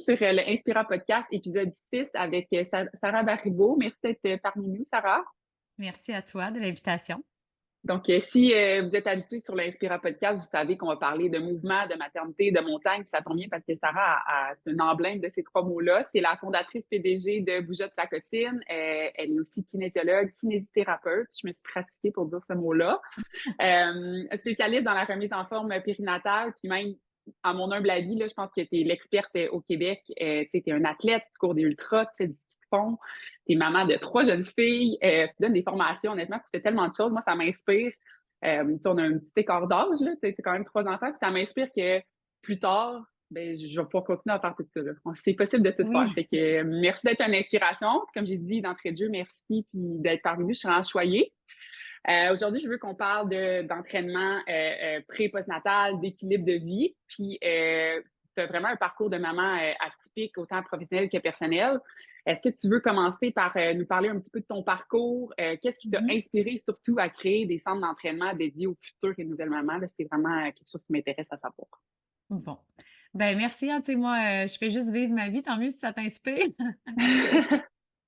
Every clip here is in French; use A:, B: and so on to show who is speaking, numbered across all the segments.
A: sur le Inspira Podcast, épisode 6 avec Sarah Baribeau. Merci d'être parmi nous, Sarah.
B: Merci à toi de l'invitation.
A: Donc, si vous êtes habitué sur l'Inspira Podcast, vous savez qu'on va parler de mouvement, de maternité, de montagne. Puis ça tombe bien parce que Sarah, c'est un emblème de ces trois mots-là. C'est la fondatrice PDG de Bougeotte sa copine. Elle est aussi kinésiologue, kinésithérapeute. Je me suis pratiquée pour dire ce mot-là. Spécialiste dans la remise en forme périnatale, puis même, à mon humble avis, là, je pense que tu es l'experte au Québec. Tu es un athlète, tu cours des ultras, tu fais du ski de fond, tu es maman de 3 jeunes filles, tu donnes des formations, honnêtement, tu fais tellement de choses. Moi, ça m'inspire. On a un petit écart d'âge, là, tu as quand même 3 enfants, puis ça m'inspire que plus tard, ben, je vais pouvoir continuer à faire tout ça. Là. C'est possible de tout faire.
B: Oui.
A: Fait que merci d'être une inspiration. Comme j'ai dit d'entrée de jeu, merci puis d'être parmi nous. Je suis vraiment choyée. Aujourd'hui, je veux qu'on parle d'entraînement pré- et postnatal, d'équilibre de vie. Puis, tu as vraiment un parcours de maman atypique, autant professionnel que personnel. Est-ce que tu veux commencer par nous parler un petit peu de ton parcours? Qu'est-ce qui t'a
B: Mhm.
A: inspiré surtout à créer des centres d'entraînement dédiés aux futures et nouvelles mamans? Là, c'est vraiment quelque chose qui m'intéresse à savoir.
B: Bon. Ben merci, hein, tu sais, moi, je fais juste vivre ma vie, tant mieux si ça t'inspire. Parce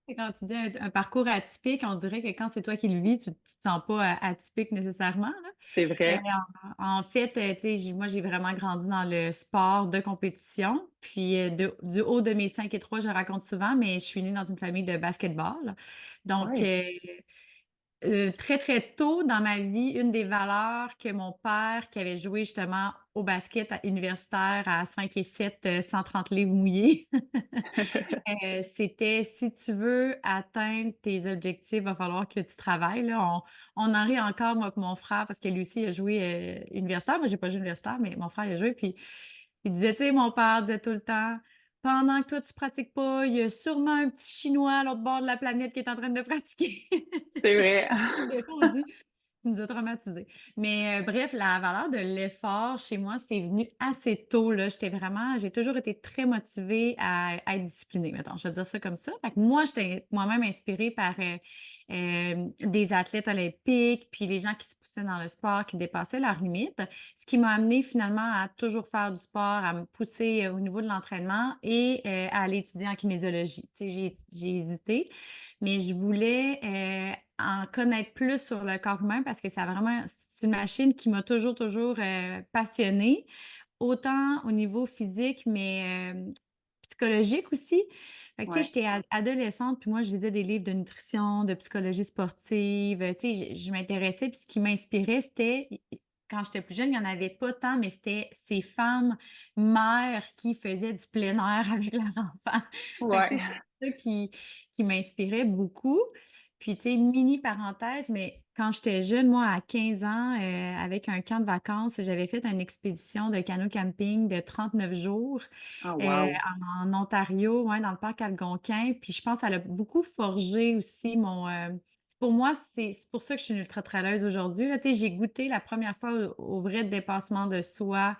B: que quand tu dis un parcours atypique, on dirait que quand c'est toi qui le vis, tu ne te sens pas atypique nécessairement, là.
A: C'est vrai.
B: En fait, tu sais, moi, j'ai vraiment grandi dans le sport de compétition. Puis, du haut de mes 5 et 3, je le raconte souvent, mais je suis née dans une famille de basketball. Donc,
A: Ouais.
B: très, très tôt dans ma vie, une des valeurs que mon père, qui avait joué justement au basket universitaire à 5 et 7, 130 livres mouillés, c'était: «Si tu veux atteindre tes objectifs, va falloir que tu travailles», là. On en rit encore, moi et mon frère, parce que lui aussi, il a joué, universitaire. Moi, j'ai pas joué universitaire, mais mon frère, il a joué, puis il disait, tu sais, mon père disait tout le temps: «Pendant que toi, tu pratiques pas, il y a sûrement un petit Chinois à l'autre bord de la planète qui est en train de pratiquer».
A: C'est vrai.
B: Des fois, on dit: «Tu nous as traumatisés». Mais, bref, la valeur de l'effort chez moi, c'est venu assez tôt, là. J'ai toujours été très motivée à être disciplinée, mettons, je vais dire ça comme ça. Fait que moi, j'étais moi-même inspirée par, des athlètes olympiques, puis les gens qui se poussaient dans le sport, qui dépassaient leurs limites. Ce qui m'a amenée finalement à toujours faire du sport, à me pousser, au niveau de l'entraînement et à aller étudier en kinésiologie. Tu sais, j'ai hésité, mais je voulais, en connaître plus sur le corps humain parce que c'est une machine qui m'a toujours, passionnée, autant au niveau physique, mais psychologique aussi. Fait que, tu sais,
A: Ouais.
B: j'étais adolescente, puis moi, je lisais des livres de nutrition, de psychologie sportive, tu sais, je m'intéressais, puis ce qui m'inspirait, c'était quand j'étais plus jeune, il y en avait pas tant, mais c'était ces femmes mères qui faisaient du plein air avec leurs enfants. Fait que, tu sais,
A: Ouais.
B: c'était ça qui m'inspirait beaucoup. Puis, tu sais, mini parenthèse, mais quand j'étais jeune, moi, à 15 ans, avec un camp de vacances, j'avais fait une expédition de canot camping de 39 jours,
A: Ah,
B: heu,
A: wow.
B: en Ontario, ouais, dans le parc Algonquin. Puis je pense que ça l'a beaucoup forgé aussi pour moi, c'est pour ça que je suis une ultra tralleuse aujourd'hui, là. Tu sais, j'ai goûté la première fois au vrai dépassement de soi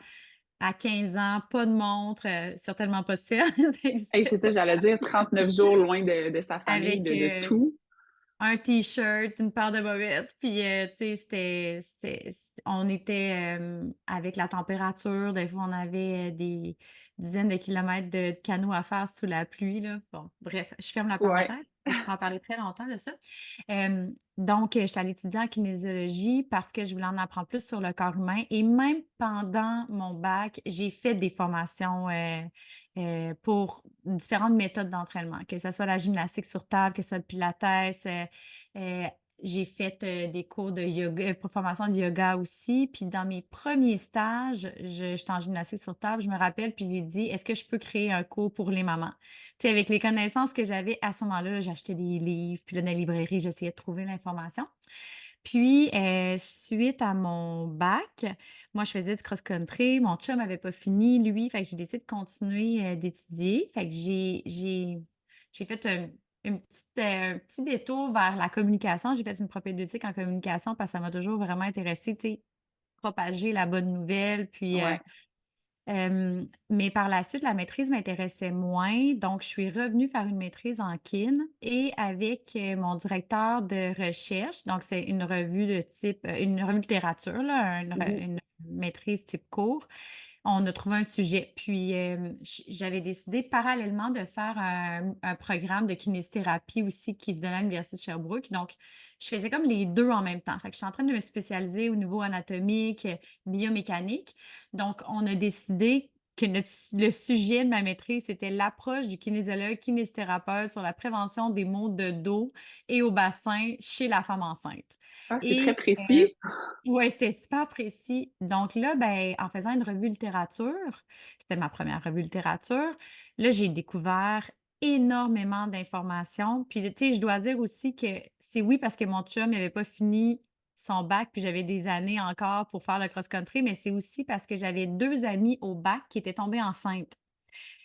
B: à 15 ans, pas de montre, certainement pas de sel, ça
A: Hey,
B: existait
A: c'est ça,
B: pas.
A: j'allais dire 39 jours loin de sa famille,
B: Avec,
A: de tout.
B: un t-shirt, une paire de bobettes, puis, tu sais, on était, avec la température, des fois, on avait, des dizaines de kilomètres de canot à faire sous la pluie, là. Bon, bref, je ferme la
A: Ouais.
B: parenthèse, je pourrais en parler très longtemps de ça. Donc, j'étais allée étudier en kinésiologie parce que je voulais en apprendre plus sur le corps humain et même pendant mon bac, j'ai fait des formations, pour différentes méthodes d'entraînement, que ce soit la gymnastique sur table, que ce soit le pilates, heu, j'ai fait, des cours de yoga, pour formation de yoga aussi. Puis dans mes premiers stages, j'étais en gymnastique sur table, je me rappelle, puis j'ai dit: «Est-ce que je peux créer un cours pour les mamans?» Tu sais, avec les connaissances que j'avais à ce moment-là, là, j'achetais des livres, puis là, dans les librairies, j'essayais de trouver l'information. Puis, suite à mon bac, moi, je faisais du cross-country. Mon chum avait pas fini, lui, fait que j'ai décidé de continuer, d'étudier. Fait que j'ai fait un petit détour vers la communication. J'ai fait une propédeutique en communication parce que ça m'a toujours vraiment intéressée, tu sais, propager la bonne nouvelle, puis,
A: Ouais.
B: mais par la suite, la maîtrise m'intéressait moins, donc je suis revenue faire une maîtrise en kin et avec, mon directeur de recherche, donc c'est une revue de type, une revue de littérature là,
A: Mhm.
B: une maîtrise type cours. on a trouvé un sujet. Puis, j'avais décidé parallèlement de faire un programme de kinésithérapie aussi qui se donnait à l'Université de Sherbrooke. Donc, je faisais comme les 2 en même temps. Fait que je suis en train de me spécialiser au niveau anatomique, biomécanique. Donc, on a décidé que le sujet de ma maîtrise, c'était l'approche du kinésiologue, kinésithérapeute sur la prévention des maux de dos et au bassin chez la femme enceinte.
A: Ah, c'est très
B: Et
A: précis.
B: ouais, c'était super précis. Donc là, ben, en faisant une revue littérature, c'était ma première revue littérature, là, j'ai découvert énormément d'informations. Puis, tu sais, je dois dire aussi que c'est oui parce que mon chum n'avait pas fini son bac, puis j'avais des années encore pour faire le cross-country, mais c'est aussi parce que j'avais 2 amies au bac qui étaient tombées enceintes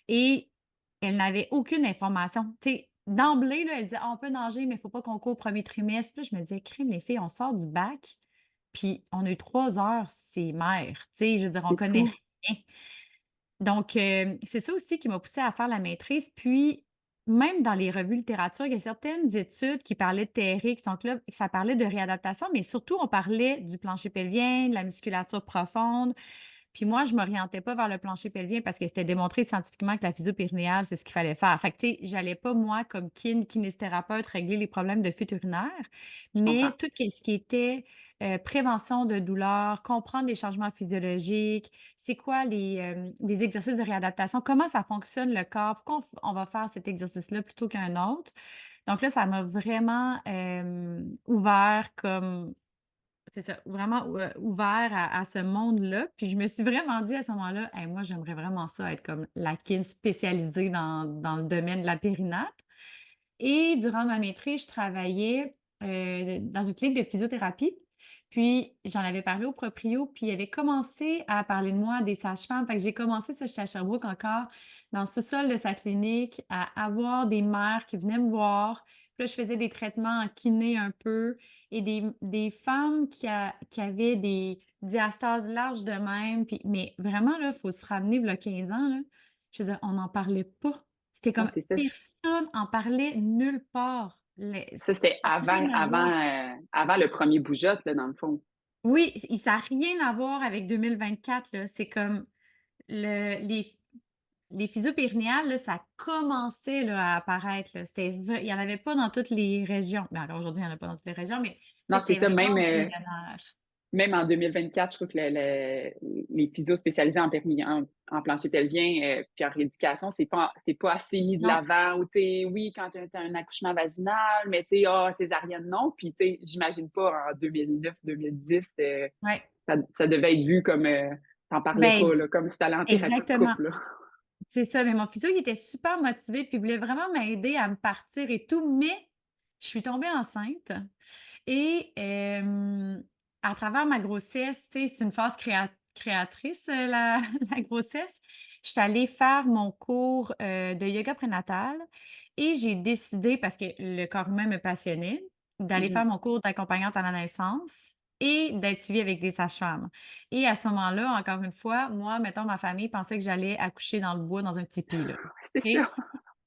B: et elles n'avaient aucune information. Tu sais, d'emblée, là, elles disaient: «Ah, on peut nager, mais il ne faut pas qu'on court au 1er trimestre». Puis là, je me disais: «Crime, les filles, on sort du bac, puis on a eu 3 heures, c'est mères, tu sais, je veux dire, on
A: C'est
B: connaît
A: fou.
B: rien. Donc, c'est ça aussi qui m'a poussée à faire la maîtrise. Puis, même dans les revues littérature, il y a certaines études qui parlaient de TRX, donc là, ça parlait de réadaptation, mais surtout, on parlait du plancher pelvien, de la musculature profonde. Puis moi, je m'orientais pas vers le plancher pelvien parce que c'était démontré scientifiquement que la physio-périnéale, c'est ce qu'il fallait faire. Fait que, tu sais, j'allais pas, moi, comme kinésithérapeute, régler les problèmes de fuite urinaire,
A: Je comprends.
B: mais tout ce qui était prévention de douleur, comprendre les changements physiologiques, c'est quoi les exercices de réadaptation, comment ça fonctionne le corps, pourquoi on va faire cet exercice-là plutôt qu'un autre. Donc là, ça m'a vraiment ouvert comme c'est ça, vraiment ouvert à ce monde-là. Puis je me suis vraiment dit à ce moment-là: «Hey, moi, j'aimerais vraiment ça être comme la kin spécialisée dans le domaine de la périnate». Et durant ma maîtrise, je travaillais, dans une clinique de physiothérapie. Puis j'en avais parlé au proprio, puis il avait commencé à parler de moi à des sages-femmes. Fait que j'ai commencé, ça, j'étais à Sherbrooke encore, dans le sous-sol de sa clinique, à avoir des mères qui venaient me voir. Puis là, je faisais des traitements en kiné un peu et des femmes qui avaient des diastases larges de même. Puis mais vraiment, là, il faut se ramener v'là 15 ans, là. Je veux dire, on n'en parlait pas. C'était
A: Non,
B: comme
A: c'est ça.
B: personne en parlait nulle part.
A: Ça, c'était
B: Ça n'a rien à voir.
A: avant le premier bougeotte, là, dans le fond.
B: Oui, ça n'a rien à voir avec 2024, là. C'est comme les physio-périnéales, là, ça commençait là, à apparaître, là. Il n'y en avait pas dans toutes les régions. Ben, alors aujourd'hui, il n'y en a pas dans toutes les régions, mais tu sais,
A: Non, c'est
B: c'était
A: ça,
B: vraiment embryonnaire.
A: même en 2024, je trouve que les physios spécialisés en plancher pelvien puis en rééducation, c'est pas assez mis de
B: Non,
A: l'avant. Ou, tu sais, oui, quand tu as un accouchement vaginal, mais tu sais, ah, césarienne, non. Puis, tu sais, j'imagine pas en 2009-2010,
B: ouais.
A: ça devait être vu comme, t'en parlais
B: Ben,
A: pas, là, comme si t'allais en thérapie de
B: exactement.
A: couple, là.
B: C'est ça, mais mon physio, il était super motivé, puis il voulait vraiment m'aider à me partir et tout, mais je suis tombée enceinte et à travers ma grossesse, tu sais, c'est une phase créatrice, la grossesse. Je suis allée faire mon cours, de yoga prénatal et j'ai décidé, parce que le corps humain me passionnait, d'aller
A: Mhm.
B: faire mon cours d'accompagnante à la naissance et d'être suivie avec des sages-femmes. Et à ce moment-là, encore une fois, moi, mettons, ma famille pensait que j'allais accoucher dans le bois dans un tipi, là.
A: C'est
B: OK?
A: ça.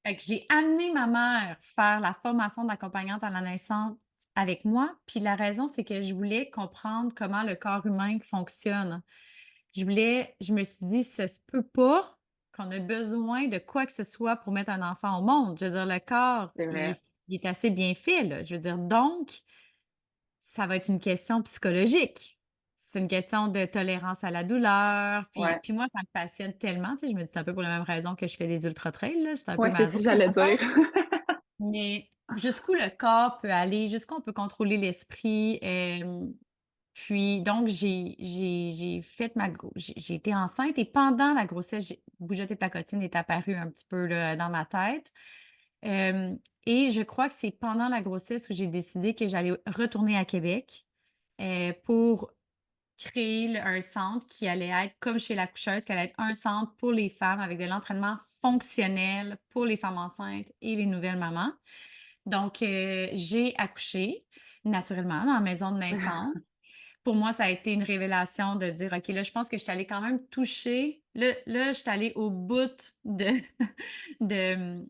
B: Fait que j'ai amené ma mère faire la formation d'accompagnante à la naissance avec moi. Puis la raison, c'est que je voulais comprendre comment le corps humain fonctionne. Je me suis dit, ça se peut pas qu'on ait besoin de quoi que ce soit pour mettre un enfant au monde. Je veux dire, le corps,
A: C'est vrai.
B: il est assez bien fait, là. Je veux dire, donc, ça va être une question psychologique. C'est une question de tolérance à la douleur. Puis,
A: Ouais.
B: puis moi, ça me passionne tellement. Tu sais, je me dis, c'est un peu pour la même raison que je fais des ultra-trails, là. C'est un peu
A: Ouais, c'est
B: ma
A: ça
B: zone
A: que
B: de
A: j'allais
B: confort.
A: dire.
B: Mais jusqu'où le corps peut aller, jusqu'où on peut contrôler l'esprit. Puis donc, j'ai fait j'ai été enceinte et pendant la grossesse, bougeotte et placotine est apparu un petit peu là, dans ma tête. Hem et je crois que c'est pendant la grossesse où j'ai décidé que j'allais retourner à Québec, pour créer un centre qui allait être comme chez l'accoucheuse, qui allait être un centre pour les femmes avec de l'entraînement fonctionnel pour les femmes enceintes et les nouvelles mamans. Donc, j'ai accouché naturellement dans la maison de naissance. Pour moi, ça a été une révélation de dire: «OK, là, je pense que je suis allée quand même toucher». Là, je suis allée au bout de de,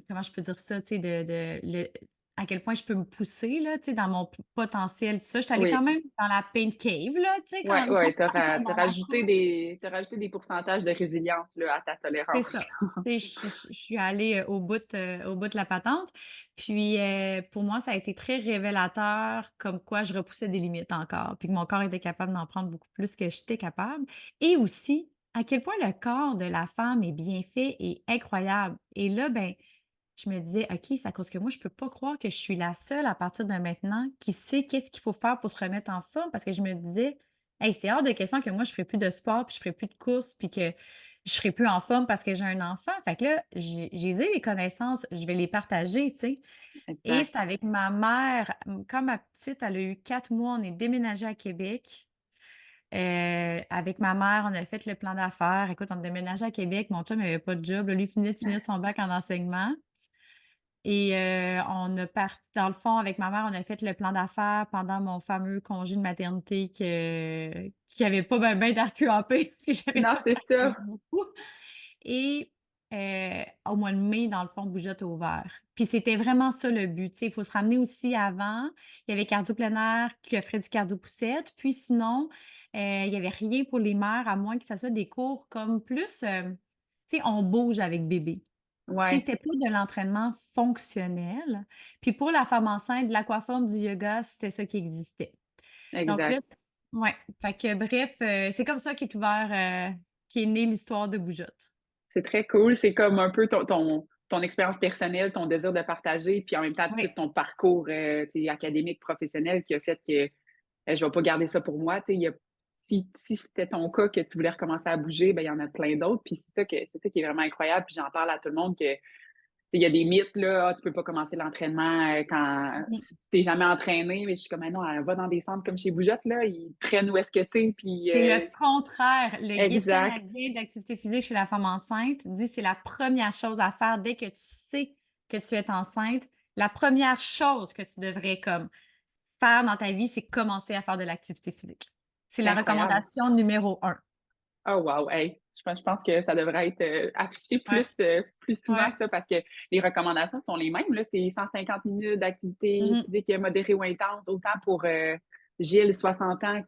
B: comment je peux dire ça? Tu sais, à quel point je peux me pousser, là, tu sais, dans mon potentiel, tout ça. Je suis allée quand
A: Oui.
B: même dans la pain cave, là, tu sais,
A: Ouais,
B: quand
A: ouais,
B: on
A: tu
B: parle
A: as
B: dans la
A: rajouté
B: course.
A: des pourcentages de résilience, là, à ta
B: C'est
A: tolérance.
B: ça. Tu sais, je suis allée, au bout de la patente. Puis, pour moi, ça a été très révélateur comme quoi je repoussais des limites encore, puis que mon corps était capable d'en prendre beaucoup plus que j'étais capable et aussi à quel point le corps de la femme est bien fait et incroyable et là, ben, je me disais: «OK, c'est à cause que moi, je peux pas croire que je suis la seule à partir de maintenant qui sait qu'est-ce qu'il faut faire pour se remettre en forme». Parce que je me disais: «Hey, c'est hors de question que moi, je ferai plus de sport, puis je ferai plus de courses, puis que je serai plus en forme parce que j'ai un enfant». Fait que là, j'ai les connaissances, je vais les partager, tu sais? Et
A: Exact.
B: c'est avec ma mère, quand ma petite, elle a eu 4 mois, on est déménagé à Québec. Avec ma mère, on a fait le plan d'affaires. Écoute, on a déménagé à Québec, mon chum avait pas de job, là, lui, il venait de finir son bac en enseignement. Et on a parti dans le fond, avec ma mère, on a fait le plan d'affaires pendant mon fameux congé de maternité qui avait pas ben d'RQAP parce que j'avais
A: Non,
B: pas
A: c'est
B: travaillé
A: ça.
B: beaucoup et au mois de mai, dans le fond, Bougeotte a ouvert. Puis c'était vraiment ça le but, tu sais, il faut se ramener aussi avant, il y avait cardio plein air qui offrait du cardio poussette, puis sinon, il y avait rien pour les mères à moins que ça soit des cours comme plus, tu sais, on bouge avec bébé. Tu sais,
A: Ouais,
B: c'était pas de l'entraînement fonctionnel. Puis pour la femme enceinte, de l'aquaforme, du yoga, c'était ça qui existait. Donc là,
A: exact.
B: ouais, fait que bref, c'est comme ça qu'est née l'histoire de Bougeotte.
A: C'est très cool. C'est comme un peu ton expérience personnelle, ton désir de partager, puis en même temps, tout
B: Oui.
A: ton parcours, tu sais, académique, professionnel qui a fait que, je vais pas garder ça pour moi. Tu sais, il y a si c'était ton cas que tu voulais recommencer à bouger, ben il y en a plein d'autres, puis c'est ça qui est vraiment incroyable, puis j'en parle à tout le monde que il y a des mythes, là, ah, tu peux pas commencer l'entraînement quand
B: Mmh.
A: si tu t'es jamais entraîné, mais je suis comme, mais non, elle va dans des centres comme chez Bougeotte, là, ils prennent où est-ce que t'es, puis
B: C'est le contraire. Le Guide
A: exact,
B: canadien d'activité physique chez la femme enceinte dit: «C'est la première chose à faire dès que tu sais que tu es enceinte. La première chose que tu devrais comme faire dans ta vie, c'est commencer à faire de l'activité physique». C'est
A: c'est
B: la
A: incroyable.
B: recommandation numéro un.
A: Oh wow, hey, je pense que ça devrait être, affiché
B: Ouais,
A: plus souvent
B: ouais.
A: ça parce que les recommandations sont les mêmes, là. C'est 150 minutes d'activité
B: Mmh.
A: physique modérée ou intense, autant pour, Gilles, 60 ans
B: Mmh.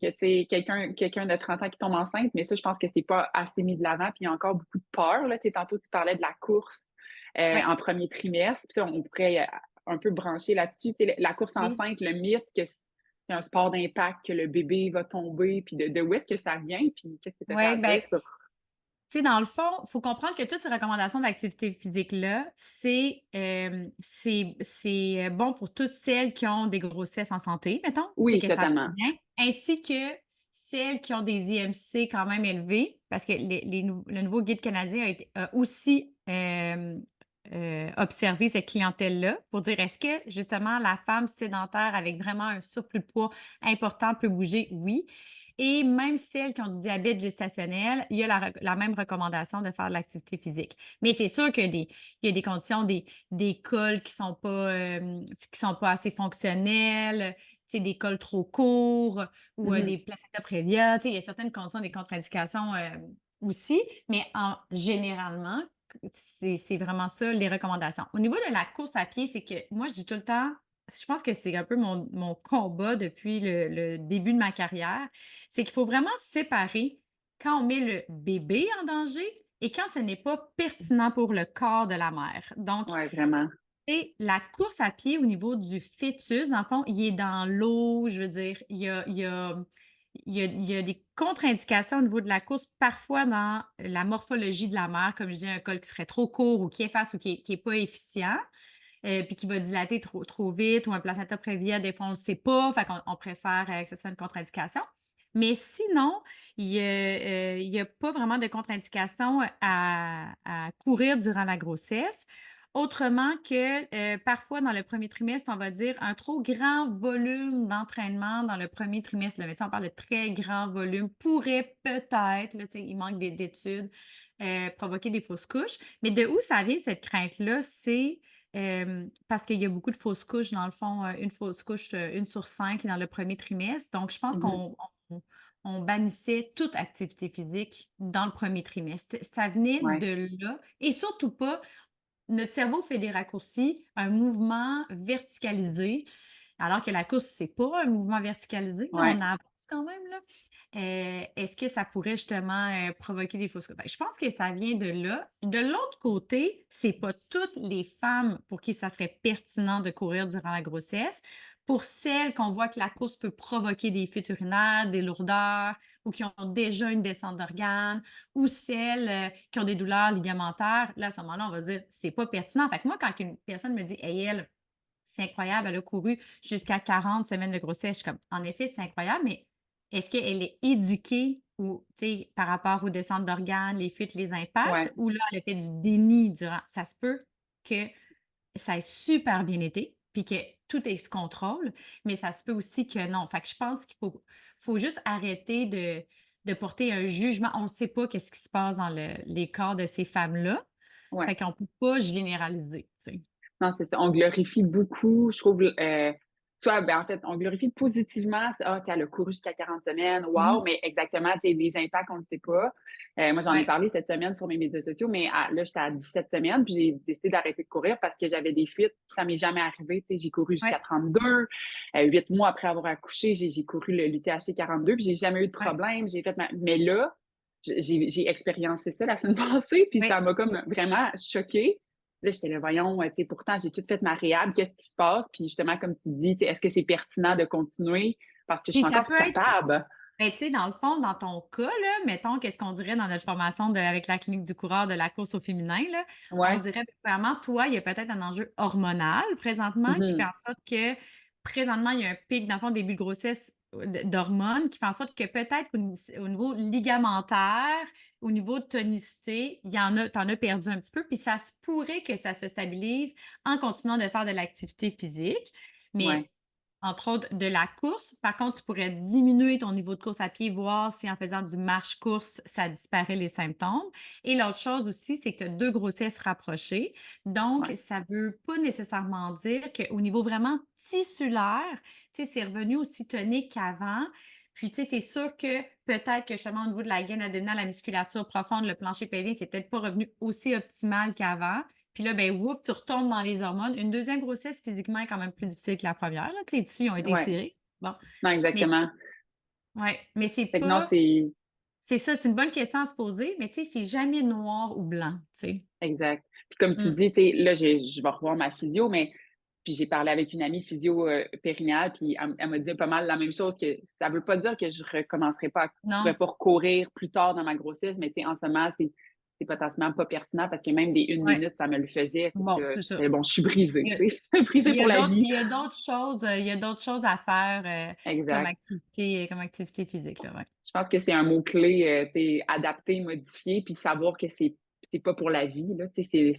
A: que, tu sais, quelqu'un de 30 ans qui tombe enceinte. Mais ça, je pense que c'est pas assez mis de l'avant. Puis il y a encore beaucoup de peur, là. Tu sais, tantôt, tu parlais de la course,
B: Ouais.
A: en premier trimestre. Puis ça, on pourrait, un peu brancher là-dessus. Tu sais, la course
B: Oui.
A: enceinte, le mythe que c'est un sport d'impact, que le bébé va tomber, puis de où est-ce que ça vient, puis qu'est-ce que tu aurais
B: Ouais,
A: à
B: ben,
A: dire sur
B: tu sais, dans le fond, il faut comprendre que toutes ces recommandations d'activité physique-là, c'est bon pour toutes celles qui ont des grossesses en santé, mettons, tu sais,
A: oui,
B: que ça va
A: totalement.
B: bien, ainsi que celles qui ont des IMC quand même élevés, parce que le nouveau guide canadien a aussi, observé cette clientèle-là pour dire: «Est-ce que justement la femme sédentaire avec vraiment un surplus de poids important peut bouger?» Oui. Et même celles qui ont du diabète gestationnel, il y a la même recommandation de faire de l'activité physique. Mais c'est sûr il y a des conditions, des cols qui sont pas assez fonctionnels, tu sais, des cols trop courts ou
A: Mmh.
B: des placenta prévia. Tu sais, il y a certaines conditions, des contre-indications aussi, mais généralement, c'est vraiment ça les recommandations. Au niveau de la course à pied, c'est que moi, je dis tout le temps, je pense que c'est un peu mon combat depuis le début de ma carrière, c'est qu'il faut vraiment séparer quand on met le bébé en danger et quand ce n'est pas pertinent pour le corps de la mère. Donc,
A: Ouais, vraiment.
B: et la course à pied au niveau du fœtus, dans le fond, il est dans l'eau, je veux dire, il y a des contre-indications au niveau de la course, parfois dans la morphologie de la mère, comme je dis, un col qui serait trop court ou qui efface ou qui est pas efficient, puis qui va dilater trop vite ou un placenta prévia, des fois, on le sait pas, fait qu'on on préfère, que ce soit une contre-indication. Mais sinon, il y a pas vraiment de contre-indication à courir durant la grossesse. Autrement que, parfois dans le premier trimestre, on va dire un trop grand volume d'entraînement dans le premier trimestre. Le médecin, on parle de très grand volume, pourrait peut-être, là, tu sais, il manque d'études, provoquer des fausses couches. Mais de où ça vient cette crainte-là? C'est, parce qu'il y a beaucoup de fausses couches, dans le fond, 1 fausse couche, 1 sur 5 dans le premier trimestre. Donc je pense
A: Mmh.
B: on bannissait toute activité physique dans le premier trimestre. Ça venait
A: Ouais.
B: de là et surtout pas notre cerveau fait des raccourcis, un mouvement verticalisé, alors que la course, c'est pas un mouvement verticalisé, là,
A: Ouais,
B: on avance quand même, là. Est-ce que ça pourrait justement, provoquer des fausses couches? Fait que je pense que ça vient de là. De l'autre côté, c'est pas toutes les femmes pour qui ça serait pertinent de courir durant la grossesse. Pour celles qu'on voit que la course peut provoquer des fuites urinaires, des lourdeurs ou qui ont déjà une descente d'organes ou celles, qui ont des douleurs ligamentaires, là, à ce moment-là, on va dire: «C'est pas pertinent». Fait que moi, quand une personne me dit: «Hey, elle, c'est incroyable, elle a couru jusqu'à 40 semaines de grossesse», je suis comme: «En effet, c'est incroyable, mais est-ce qu'elle est éduquée ou, tu sais, par rapport aux descentes d'organes, les fuites, les
A: ouais,
B: impacts ou là, elle a fait du déni durant?» Ça se peut que ça ait super bien été, puis que tout est sous contrôle, mais ça se peut aussi que non. Fait que je pense qu'il faut juste arrêter de porter un jugement. On ne sait pas qu'est-ce qui se passe dans les corps de ces femmes-là.
A: ouais.
B: Fait qu'on peut pas généraliser, tu sais.
A: Non, c'est ça. On glorifie beaucoup, je trouve, soit, ben, en fait, on glorifie positivement, ah, tu sais, elle a couru jusqu'à 40 semaines, wow,
B: Mmh.
A: mais exactement, tu sais, les impacts, on ne sait pas. Moi, j'en ai
B: Ouais,
A: parlé cette semaine sur mes médias sociaux, mais là, j'étais à 17 semaines, puis j'ai décidé d'arrêter de courir parce que j'avais des fuites, puis ça m'est jamais arrivé, tu sais, j'ai couru jusqu'à
B: ouais,
A: 32, 8 mois après avoir accouché, j'ai couru l'UTHC 42, puis j'ai jamais eu de
B: ouais,
A: problème, mais là, j'ai expériencé ça la semaine passée, puis ça
B: ouais.
A: m'a comme vraiment choquée. Là, j'étais là, voyons, tu sais, pourtant, j'ai tout fait ma réhab, qu'est-ce qui se passe? Puis justement, comme tu dis, tu sais, est-ce que c'est pertinent de continuer parce que je
B: Puis
A: suis
B: ça
A: encore
B: peut être
A: capable?
B: ben, tu sais, dans le fond, dans ton cas, là, mettons, qu'est-ce qu'on dirait dans notre formation avec la clinique du coureur de la course au féminin, là, on
A: Ouais.
B: dirait vraiment, toi, il y a peut-être un enjeu hormonal présentement qui fait
A: Mhm.
B: en sorte que présentement, il y a un pic, dans le fond, début de grossesse d'hormones qui fait en sorte que peut-être au niveau ligamentaire, au niveau de tonicité, il y en a, t'en as perdu un petit peu, puis ça se pourrait que ça se stabilise en continuant de faire de l'activité physique.
A: Ouais.
B: Mais entre autres, de la course. Par contre, tu pourrais diminuer ton niveau de course à pied, voir si en faisant du marche-course, ça disparaît les symptômes. Et l'autre chose aussi, c'est que tu as 2 grossesses rapprochées. Donc,
A: Ouais.
B: ça veut pas nécessairement dire qu'au niveau vraiment tissulaire, tu sais, c'est revenu aussi tonique qu'avant. Puis, tu sais, c'est sûr que peut-être que justement au niveau de la gaine abdominale, la musculature profonde, le plancher pelvien, c'est peut-être pas revenu aussi optimal qu'avant. Puis là, ben, whoop, tu retombes dans les hormones. Une deuxième grossesse, physiquement, est quand même plus difficile que la première, là. Tu sais, les tissus ont été
A: Ouais.
B: tirés. Bon.
A: Non,
B: Mais tu
A: exactement.
B: sais, ouais, mais c'est
A: Fait que non,
B: pas
A: c'est
B: c'est ça, c'est une bonne question à se poser, mais tu sais, c'est jamais noir ou blanc, tu sais?
A: exact. Puis comme tu
B: Mmh.
A: dis, tu sais, là, je vais revoir ma physio, mais puis j'ai parlé avec une amie physio périnéale, puis elle m'a dit pas mal la même chose, que ça veut pas dire que je recommencerai pas, je pourrais
B: Non.
A: pas recourir plus tard dans ma grossesse, mais tu sais, en ce moment, c'est potentiellement pas pertinent parce que même des une
B: Ouais.
A: minute, ça me le faisait. Fait que
B: Bon,
A: là,
B: c'est ça.
A: j'étais, bon, je suis brisée,
B: Il y a
A: tu sais, brisée
B: il y
A: pour
B: a
A: la
B: d'autres
A: vie.
B: il y a d'autres choses, il y a d'autres choses à faire,
A: Exact.
B: comme activité physique, là, ouais.
A: Je pense que c'est un mot-clé, tu sais, adapter, modifier, puis savoir que c'est pas pour la vie, là. Tu sais,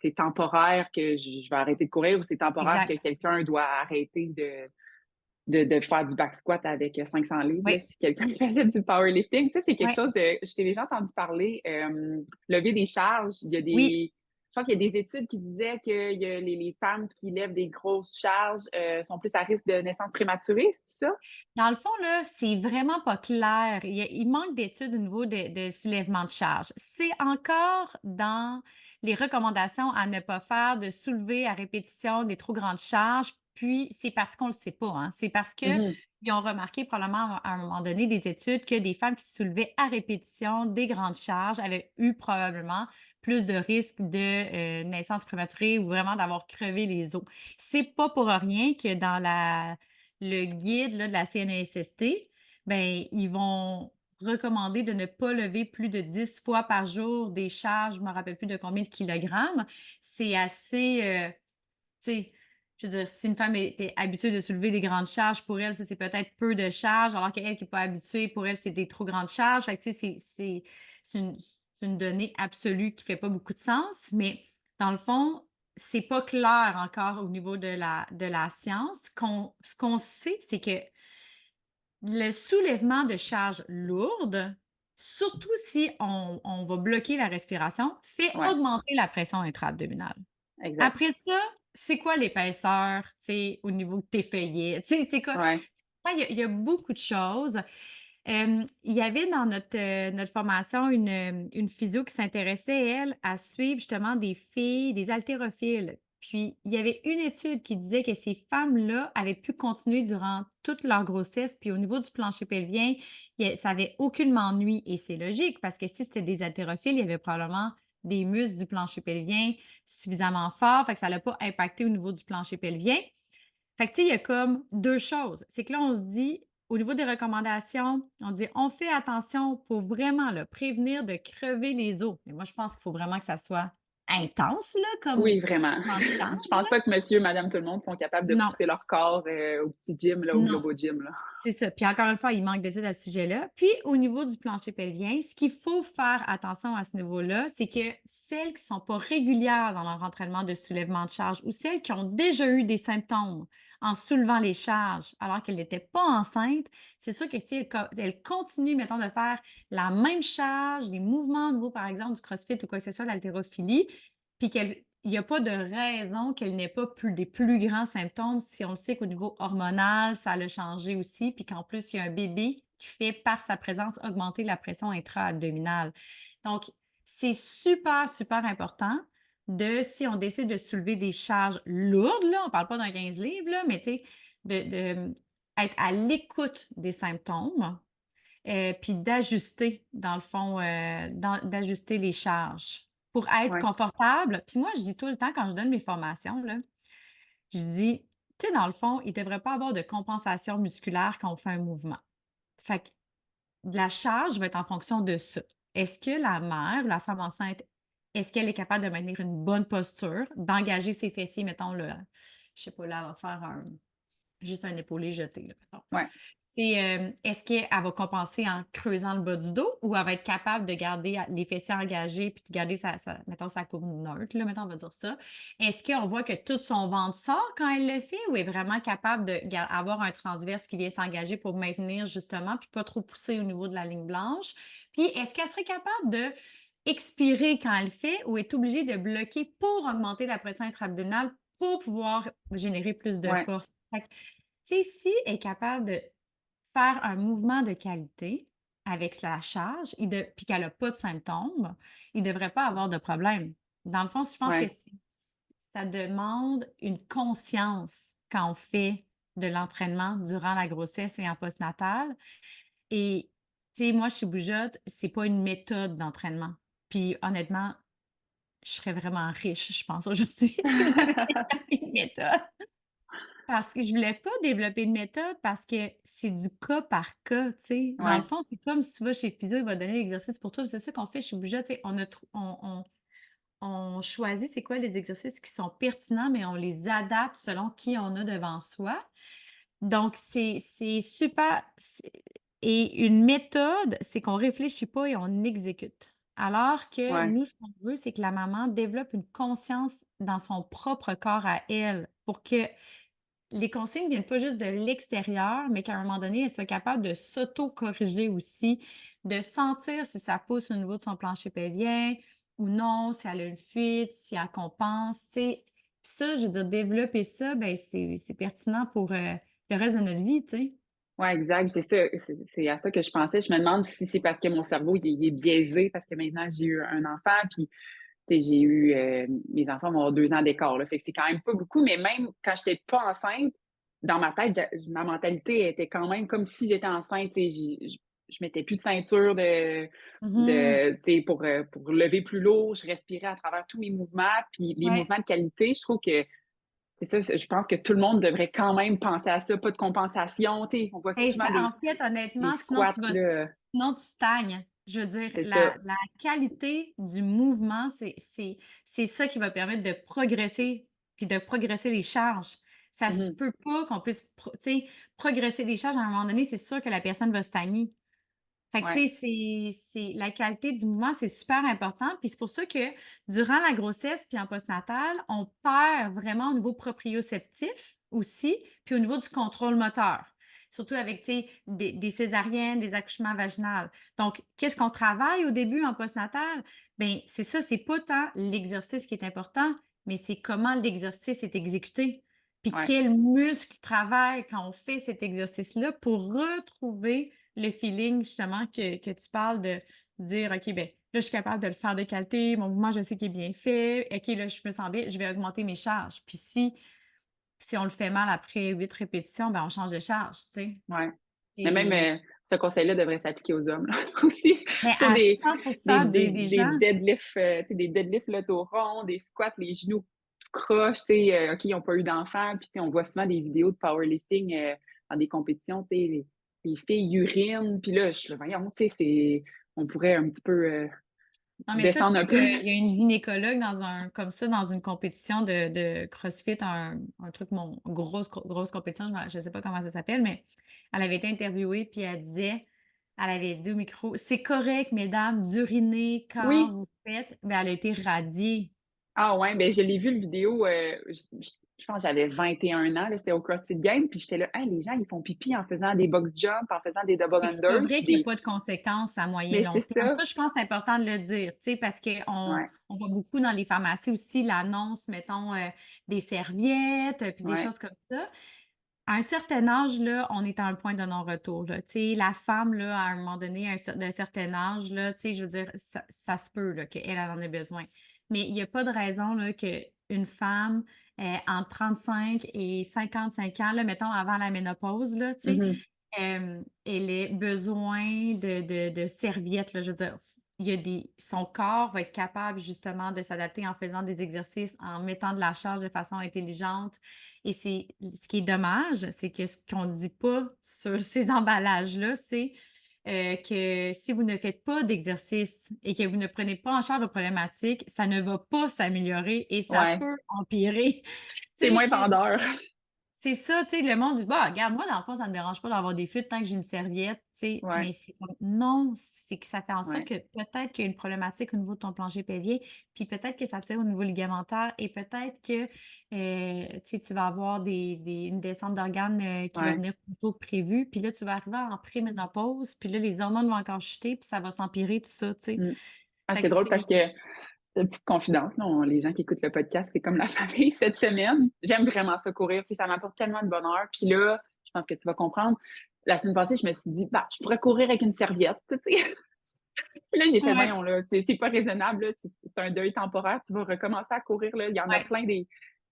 A: c'est temporaire que je vais arrêter de courir ou c'est temporaire que
B: Exact.
A: quelqu'un doit arrêter de faire du back squat avec 500 livres, là,
B: Oui,
A: si quelqu'un faisait du powerlifting. Ça, c'est quelque
B: ouais.
A: chose de je t'ai déjà entendu parler, lever des charges. Il y a
B: Oui.
A: des je pense qu'il y a des études qui disaient que il y a les femmes qui lèvent des grosses charges, sont plus à risque de naissance prématurée, c'est ça?
B: Dans le fond, là, c'est vraiment pas clair. Il manque d'études au niveau de soulèvement de charge. C'est encore dans les recommandations à ne pas faire de soulever à répétition des trop grandes charges. Puis, c'est parce qu'on le sait pas, hein. C'est parce que
A: Mhm.
B: ils ont remarqué probablement à un moment donné des études que des femmes qui soulevaient à répétition des grandes charges avaient eu probablement plus de risques de naissance prématurée ou vraiment d'avoir crevé les os. C'est pas pour rien que dans le guide là, de la CNESST, ben, ils vont recommander de ne pas lever plus de 10 fois par jour des charges, je me rappelle plus de combien de kilogrammes. C'est assez, tu sais, je veux dire, si une femme est habituée de soulever des grandes charges, pour elle, ça, c'est peut-être peu de charges, alors qu'elle qui est pas habituée, pour elle, c'est des trop grandes charges. Fait que, tu sais, c'est une donnée absolue qui fait pas beaucoup de sens, mais dans le fond, c'est pas clair encore au niveau de la science. Ce qu'on sait, c'est que le soulèvement de charges lourdes, surtout si on va bloquer la respiration, fait
A: Ouais,
B: augmenter la pression intra-abdominale.
A: exact.
B: Après ça, c'est quoi l'épaisseur, tu sais, au niveau de tes feuillets? Tu sais, c'est quoi?
A: Ouais.
B: Il y a beaucoup de choses. Il y avait dans notre formation une physio qui s'intéressait, elle, à suivre justement des filles, des haltérophiles. Puis, il y avait une étude qui disait que ces femmes-là avaient pu continuer durant toute leur grossesse, puis au niveau du plancher pelvien, ça avait aucunement nui et c'est logique parce que si c'était des haltérophiles, il y avait probablement des muscles du plancher pelvien suffisamment forts, fait que ça l'a pas impacté au niveau du plancher pelvien. Fait que, tu sais, il y a comme 2 choses. C'est que là, on se dit, au niveau des recommandations, on dit: «On fait attention pour vraiment, là, prévenir de crever les os». Mais moi, je pense qu'il faut vraiment que ça soit intense, là, comme
A: Oui, vraiment.
B: suivement de
A: Je
B: charge,
A: pense
B: là.
A: pas que monsieur, madame, tout le monde sont capables de
B: Non,
A: pousser leur corps, au petit gym, là, au
B: non.
A: Globo Gym, là.
B: C'est ça. Puis encore une fois, il manque d'études à ce sujet-là. Puis au niveau du plancher pelvien, ce qu'il faut faire attention à ce niveau-là, c'est que celles qui ne sont pas régulières dans leur entraînement de soulèvement de charge ou celles qui ont déjà eu des symptômes en soulevant les charges alors qu'elles n'étaient pas enceintes, c'est sûr que si elles continuent, mettons, de faire la même charge, les mouvements au niveau, par exemple, du CrossFit ou quoi que ce soit, l'haltérophilie, puis qu'elles il n'y a pas de raison qu'elle n'ait pas des plus grands symptômes si on le sait qu'au niveau hormonal, ça l'a changé aussi, puis qu'en plus, il y a un bébé qui fait, par sa présence, augmenter la pression intra-abdominale. Donc, c'est super, super important si on décide de soulever des charges lourdes, là, on ne parle pas d'un 15 livres, là, mais tu sais, être à l'écoute des symptômes, puis d'ajuster, dans le fond, d'ajuster les charges pour être
A: Ouais,
B: confortable. Puis moi, je dis tout le temps quand je donne mes formations, là, je dis, tu sais, dans le fond, il ne devrait pas avoir de compensation musculaire quand on fait un mouvement. Fait que la charge va être en fonction de ça. Est-ce que la mère ou la femme enceinte, est-ce qu'elle est capable de maintenir une bonne posture, d'engager ses fessiers, mettons, là, je sais pas, là, elle va faire juste un épaulé jeté, là, mettons.
A: ouais.
B: Est-ce qu'elle va compenser en creusant le bas du dos ou elle va être capable de garder les fessiers engagés puis de garder mettons, sa coupe neutre, là, mettons, on va dire ça. Est-ce qu'on voit que tout son ventre sort quand elle le fait ou est vraiment capable d'avoir un transverse qui vient s'engager pour maintenir justement puis pas trop pousser au niveau de la ligne blanche? Puis est-ce qu'elle serait capable de expirer quand elle fait ou est obligée de bloquer pour augmenter la pression intra-abdominale pour pouvoir générer plus de
A: Ouais,
B: force? Fait que, tu sais, si elle est capable de faire un mouvement de qualité avec la charge puis qu'elle a pas de symptômes, il devrait pas avoir de problème. Dans le fond, je pense que
A: ouais,
B: ça demande une conscience quand on fait de l'entraînement durant la grossesse et en postnatal et tu sais, moi, chez Bougeotte, c'est pas une méthode d'entraînement. Puis honnêtement, je serais vraiment riche, je pense, aujourd'hui si j'avais une méthode. Parce que je voulais pas développer une méthode parce que c'est du cas par cas, tu sais. Dans le
A: ouais.
B: fond, c'est comme si tu vas chez physio, il va donner l'exercice pour toi. C'est ça qu'on fait chez Bouja, tu sais. On choisit c'est quoi les exercices qui sont pertinents, mais on les adapte selon qui on a devant soi. Donc, c'est super. Et une méthode, c'est qu'on réfléchit pas et on exécute. Alors que
A: Ouais.
B: nous, ce qu'on veut, c'est que la maman développe une conscience dans son propre corps à elle pour que les consignes viennent pas juste de l'extérieur, mais qu'à un moment donné, elle soit capable de s'auto-corriger aussi, de sentir si ça pousse au niveau de son plancher pelvien ou non, si elle a une fuite, si elle compense, tu sais. Puis ça, je veux dire, développer ça, ben c'est pertinent pour, le reste de notre vie, tu sais.
A: Ouais, exact, c'est ça, c'est à ça que je pensais. Je me demande si c'est parce que mon cerveau, il est biaisé parce que maintenant j'ai eu un enfant, puis tu sais, j'ai eu, mes enfants vont avoir 2 ans d'écart, là, fait que c'est quand même pas beaucoup, mais même quand j'étais pas enceinte, dans ma tête, ma mentalité était quand même comme si j'étais enceinte, tu sais, je mettais plus de ceinture
B: Mmh.
A: tu sais, pour lever plus lourd, je respirais à travers tous mes mouvements, puis les
B: Ouais.
A: mouvements de qualité, je trouve que c'est ça, je pense que tout le monde devrait quand même penser à ça, pas de compensation, tu sais, on voit
B: Et
A: souvent
B: ça en fait,
A: des
B: honnêtement,
A: squats, là,
B: sinon tu stagnes. Je veux dire,
A: c'est ça.
B: la qualité du mouvement, c'est ça qui va permettre de progresser, puis de progresser les charges. Ça se
A: Mmh.
B: peut pas qu'on puisse tu sais, progresser des charges à un moment donné, c'est sûr que la personne va stagner. Fait que,
A: Ouais,
B: tu sais, c'est la qualité du mouvement, c'est super important. Puis c'est pour ça que durant la grossesse puis en postnatal, on perd vraiment au niveau proprioceptif aussi, puis au niveau du contrôle moteur. Surtout avec, tu sais, des césariennes, des accouchements vaginaux. Donc, qu'est-ce qu'on travaille au début en postnatal? Bien, c'est ça, c'est pas tant l'exercice qui est important, mais c'est comment l'exercice est exécuté. Puis
A: ouais,
B: quel muscle travaille quand on fait cet exercice-là pour retrouver le feeling justement que tu parles de dire: «OK, ben là, je suis capable de le faire de qualité, mon mouvement, je sais qu'il est bien fait. OK, là, je me sens bien, je vais augmenter mes charges». Puis si on le fait mal après 8 répétitions, ben on change de charge, tu sais?
A: Ouais. Mais même,
B: Et
A: ce conseil-là devrait s'appliquer aux hommes, là, aussi.
B: mais
A: Je trouve
B: à
A: des
B: 100 des
A: des
B: gens.
A: deadlifts, tu sais, des deadlifts le dos rond, des squats, les genoux tout croche, tu sais, OK, ils ont pas eu d'enfants, puis tu sais, on voit souvent des vidéos de powerlifting, dans des compétitions, tu sais, les filles urinent, puis là, je suis là: «Voyons», tu sais, on pourrait un petit peu,
B: Non, mais ça, tu
A: descendre
B: sais
A: un peu.
B: qu'il y a une gynécologue dans un comme ça, dans une compétition de CrossFit, un truc, mon grosse compétition, je sais pas comment ça s'appelle, mais elle avait été interviewée, puis elle avait dit au micro: «C'est correct, mesdames, d'uriner quand
A: Oui.
B: vous faites». Mais elle a été radiée.
A: Ah ouais, ben je l'ai vu le vidéo, je pense que j'avais 21 ans, là, c'était au CrossFit Games, puis j'étais là: «Hey, les gens, ils font pipi en faisant des box jumps, en faisant des double
B: Fait que c'est pas
A: unders,
B: vrai
A: puis
B: qu'il y a
A: des».
B: pas de conséquences à moyen
A: Mais
B: long
A: c'est
B: terme.
A: ça,
B: Ça, je pense que c'est important de le dire, tu sais, parce qu'on
A: ouais,
B: on voit beaucoup dans les pharmacies aussi l'annonce, mettons, des serviettes, puis des
A: ouais.
B: choses comme ça. À un certain âge, là, on est à un point de non-retour, là. Tu sais, la femme, là, à un moment donné, d'un certain âge, là, tu sais, je veux dire, ça se peut, là, qu'elle, elle en ait besoin. Mais il y a pas de raison, là, qu'une femme, entre 35 et 55 ans, là, mettons avant la ménopause, là, tu sais,
A: Mmh.
B: elle ait besoin de serviettes, là. Je veux dire, il y a son corps va être capable justement de s'adapter en faisant des exercices, en mettant de la charge de façon intelligente. Et c'est ce qui est dommage, c'est que ce qu'on ne dit pas sur ces emballages-là, c'est que si vous ne faites pas d'exercice et que vous ne prenez pas en charge vos problématiques, ça ne va pas s'améliorer et ça
A: Ouais,
B: peut empirer.
A: c'est
B: Tu
A: moins
B: sais,
A: vendeur.
B: c'est ça, tu sais, le monde dit: «Bah, regarde, moi, dans le fond, ça me dérange pas d'avoir des fuites tant que j'ai une serviette», tu sais,
A: Ouais,
B: mais c'est comme non, c'est que ça fait en sorte
A: ouais.
B: que peut-être qu'il y a une problématique au niveau de ton plancher pelvien, puis peut-être que ça tire au niveau ligamentaire et peut-être que, tu sais, tu vas avoir une descente d'organes, qui va
A: Ouais.
B: venir plus tôt que prévu, puis là, tu vas arriver en préménopause, puis là, les hormones vont encore chuter, puis ça va s'empirer, tout ça, tu sais.
A: Mmh. Ah,
B: Fait
A: c'est
B: que
A: drôle
B: c'est
A: parce que, petite confidence, là, les gens qui écoutent le podcast, c'est comme la famille cette semaine. J'aime vraiment ça courir, puis ça m'apporte tellement de bonheur. Puis là, je pense que tu vas comprendre, la semaine passée, je me suis dit: «Bah, je pourrais courir avec une serviette», tu sais? Puis là, j'ai fait:
B: ouais,
A: «Voyons là, c'est pas raisonnable, là, c'est un deuil temporaire, tu vas recommencer à courir, là».
B: ouais.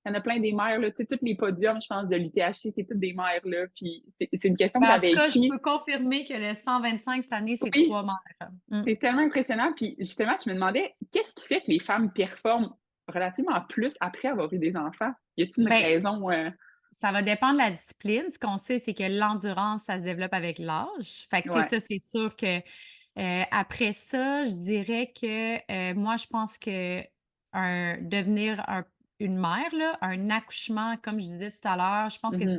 A: Il y en a plein des mères, là, tu sais, tous les podiums, je pense, de l'UTHC, c'est toutes des mères, là. Puis c'est une question que
B: Ben, en tout
A: j'avais
B: cas, je
A: écrite.
B: peux confirmer que le 125 cette année, c'est
A: Oui,
B: 3 mères. Mmh.
A: c'est tellement impressionnant. Puis justement, je me demandais, qu'est-ce qui fait que les femmes performent relativement plus après avoir eu des enfants? Y a-t-il une
B: Ben,
A: raison?
B: ça va dépendre de la discipline. Ce qu'on sait, c'est que l'endurance, ça se développe avec l'âge. Fait que, tu sais,
A: Ouais.
B: ça, c'est sûr que, après ça, je dirais que, moi, je pense que devenir une mère, là, un accouchement, comme je disais tout à l'heure, je pense que
A: Mmh.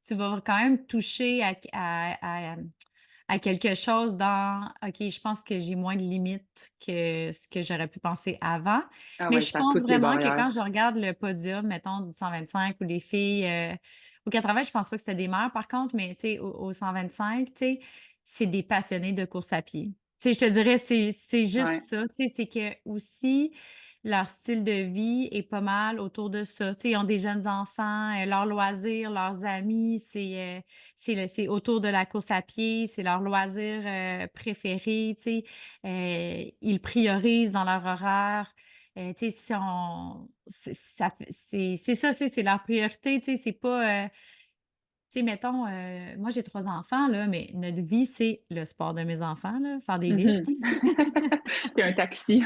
B: tu vas quand même toucher à quelque chose dans: «OK, je pense que j'ai moins de limites que ce que j'aurais pu penser avant».
A: Ah
B: Mais
A: ouais,
B: je
A: ça
B: pense
A: pousse les
B: vraiment que
A: barrières.
B: quand je regarde le podium, mettons, du 125 ou les filles, au 80, je pense pas que c'était des mères par contre, mais tu sais, au 125, tu sais, c'est des passionnés de course à pied. Tu sais, je te dirais, c'est juste
A: Ouais.
B: ça, tu sais, c'est que aussi leur style de vie est pas mal autour de ça. Tu sais, ils ont des jeunes enfants, leurs loisirs, leurs amis, c'est autour de la course à pied, c'est leur loisir, préféré, tu sais. Ils priorisent dans leur horaire. Tu sais, si on c'est ça, c'est leur priorité, tu sais, c'est pas, tu sais, mettons, moi j'ai 3 enfants, là, mais notre vie, c'est le sport de mes enfants, là, faire des
A: Mmh.
B: lifts.
A: Tu un taxi.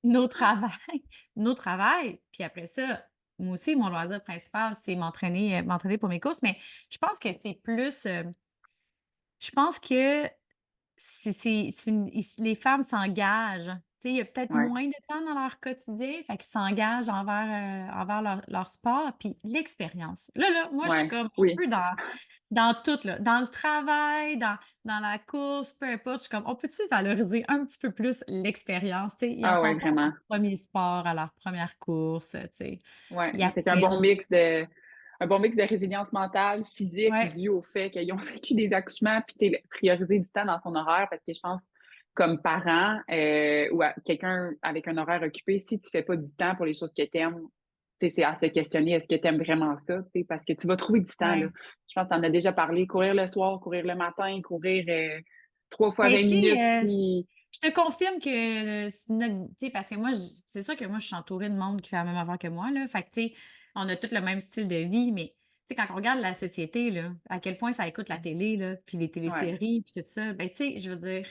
B: Nos travails nos travails, puis après ça, moi aussi, mon loisir principal, c'est m'entraîner pour mes courses, mais je pense que c'est plus, je pense que c'est une les femmes s'engagent. Tu sais, il y a peut-être
A: Ouais.
B: moins de temps dans leur quotidien, fait qu'ils s'engagent envers leur sport, puis l'expérience. Là, moi, je suis
A: Ouais.
B: comme un
A: Oui.
B: peu dans tout, là, dans le travail, dans la course, peu importe, je suis comme: «On peut-tu valoriser un petit peu plus l'expérience?» Tu sais, ils en
A: Ah ouais,
B: sont pas à
A: vraiment.
B: leur premier sport, à leur première course, tu sais.
A: Ouais,
B: Ils
A: c'est un bon
B: apprennent.
A: mix de résilience mentale, physique,
B: Ouais,
A: dû au fait qu'ils ont vécu des accouchements, puis tu sais, prioriser du temps dans son horaire parce que je pense, comme parent, ou quelqu'un avec un horaire occupé, si tu fais pas du temps pour les choses que tu aimes, tu sais, c'est à se questionner, est-ce que tu aimes vraiment ça, tu sais? Parce que tu vas trouver du temps, là.
B: ouais.
A: Je pense que tu en as déjà parlé, courir le soir, courir le matin, courir, 3 fois
B: Ben,
A: 20
B: tu
A: minutes,
B: sais,
A: puis
B: je te confirme que c'est notre tu sais, parce que moi, c'est sûr que moi, je suis entourée de monde qui fait la même affaire que moi, là. Fait que, tu sais, on a tous le même style de vie, mais, tu sais, quand on regarde la société, là, à quel point ça écoute la télé, là, puis les
A: ouais,
B: téléséries, puis tout ça, ben, tu sais, je veux dire,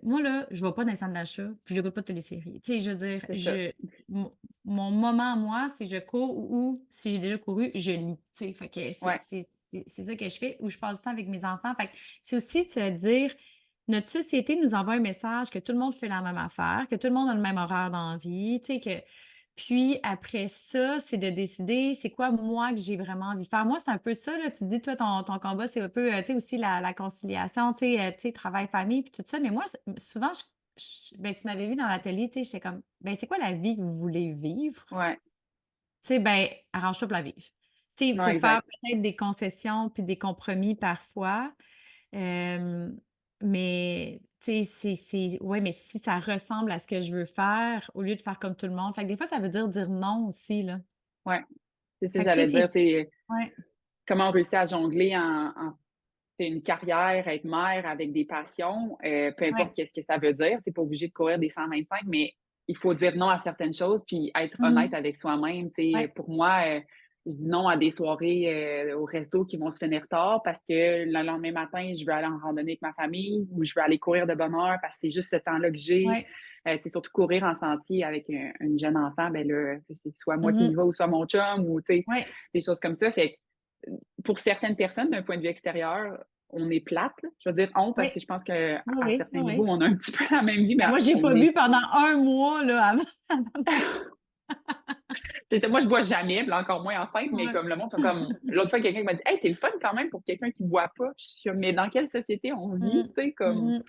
B: moi, là, je vais pas dans les centres d'achat, puis j'écoute pas de téléséries. Tu sais, je veux dire,
A: c'est ça.
B: mon mon moment à moi, c'est je cours ou si j'ai déjà couru, je lis, tu sais. Fait que
A: Ouais,
B: c'est ça que je fais ou je passe du temps avec mes enfants. Fait que c'est aussi de se dire, notre société nous envoie un message que tout le monde fait la même affaire, que tout le monde a le même horaire dans la vie, tu sais, que puis après ça, c'est de décider c'est quoi moi que j'ai vraiment envie de faire. Moi, c'est un peu ça, là, tu dis toi ton combat, c'est un peu, tu sais aussi la conciliation, tu sais travail, famille puis tout ça, mais moi souvent ben, tu m'avais vu dans l'atelier, tu sais, j'étais comme: «Ben, c'est quoi la vie que vous voulez vivre?»
A: ouais,
B: Tu sais, ben, arrange-toi pour la vivre. Tu sais, il
A: non,
B: faut faire
A: exact.
B: peut-être des concessions puis des compromis parfois, hem, mais tu sais, ouais, mais si ça ressemble à ce que je veux faire, au lieu de faire comme tout le monde. Fait que des fois, ça veut dire non aussi, là.
A: Ouais, c'est ça que
B: Fait que tu
A: j'allais
B: sais,
A: dire, tu sais,
B: ouais,
A: comment on réussit à jongler en c'est une carrière, être mère avec des passions, peu
B: ouais.
A: importe qu'est-ce que ça veut dire. Tu pas obligé de courir des 125, mais il faut dire non à certaines choses puis être honnête
B: Mmh.
A: avec soi-même. Tu sais,
B: Ouais,
A: pour moi, je dis non à des soirées, au resto qui vont se finir tard parce que le lendemain matin, je veux aller en randonnée avec ma famille ou je veux aller courir de bonne heure parce que c'est juste ce temps-là que j'ai.
B: ouais.
A: Tu sais, surtout courir en sentier avec une jeune enfant, ben là, c'est soit moi qui y
B: Mmh.
A: va ou soit mon chum ou, tu sais,
B: Ouais,
A: des choses comme ça. Fait que, pour certaines personnes, d'un point de vue extérieur, on est plate, là. Je veux dire «on» parce
B: ouais.
A: que je pense qu'à
B: Oui,
A: à
B: oui,
A: certains
B: oui,
A: niveaux,
B: oui.
A: on a un petit peu la même vie, mais
B: Ben, moi, j'ai
A: on
B: pas bu
A: est
B: pendant un mois, là, avant avant
A: c'est ça, moi, je bois jamais, puis là, encore moins enceinte, mais
B: ouais.
A: comme le monde sont comme l'autre fois, quelqu'un m'a dit: «Hey, tu le fun quand même pour quelqu'un qui boit pas». Je suis comme: «Mais dans quelle société on vit?»
B: Mmh.
A: Tu sais, comme
B: Mmh.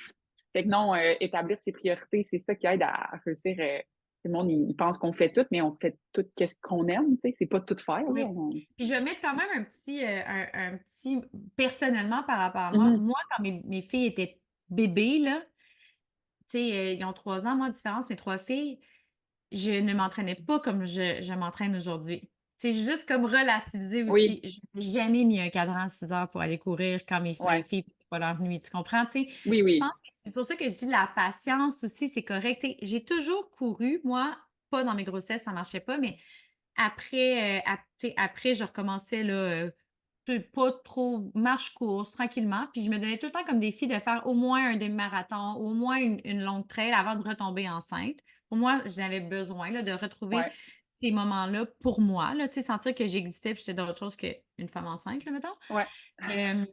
A: fait que non, établir ses priorités, c'est ça qui aide à réussir, tout le monde, il pense qu'on fait tout, mais on fait tout qu'est-ce qu'on aime, tu sais? C'est pas tout faire, là,
B: Oui.
A: on
B: Puis je vais mettre quand même un petit personnellement par rapport à moi.
A: mmh
B: Moi, quand mes filles étaient bébés, là, tu sais, ils ont 3 ans, moi, de différence, mes 3 filles, je ne m'entraînais pas comme je m'entraîne aujourd'hui. Tu sais, juste comme relativiser
A: Oui,
B: aussi. J'ai jamais mis un cadran à 6 heures pour aller courir quand mes
A: ouais.
B: filles, c'est pas leur nuit, tu comprends? Tu sais,
A: Oui,
B: je
A: oui.
B: pense que c'est pour ça que je dis la patience aussi, c'est correct. Tu sais, j'ai toujours couru, moi, pas dans mes grossesses, ça marchait pas, mais après, tu sais, après, je recommençais là, pas trop marche-course, tranquillement, puis je me donnais tout le temps comme défi de faire au moins un demi-marathon, au moins une longue trail avant de retomber enceinte. Pour moi, j'avais besoin là, de retrouver
A: Ouais,
B: ces moments-là pour moi, là, tu sais, sentir que j'existais puis j'étais d'autre chose qu'une femme enceinte, là, mettons.
A: ouais,
B: Hem,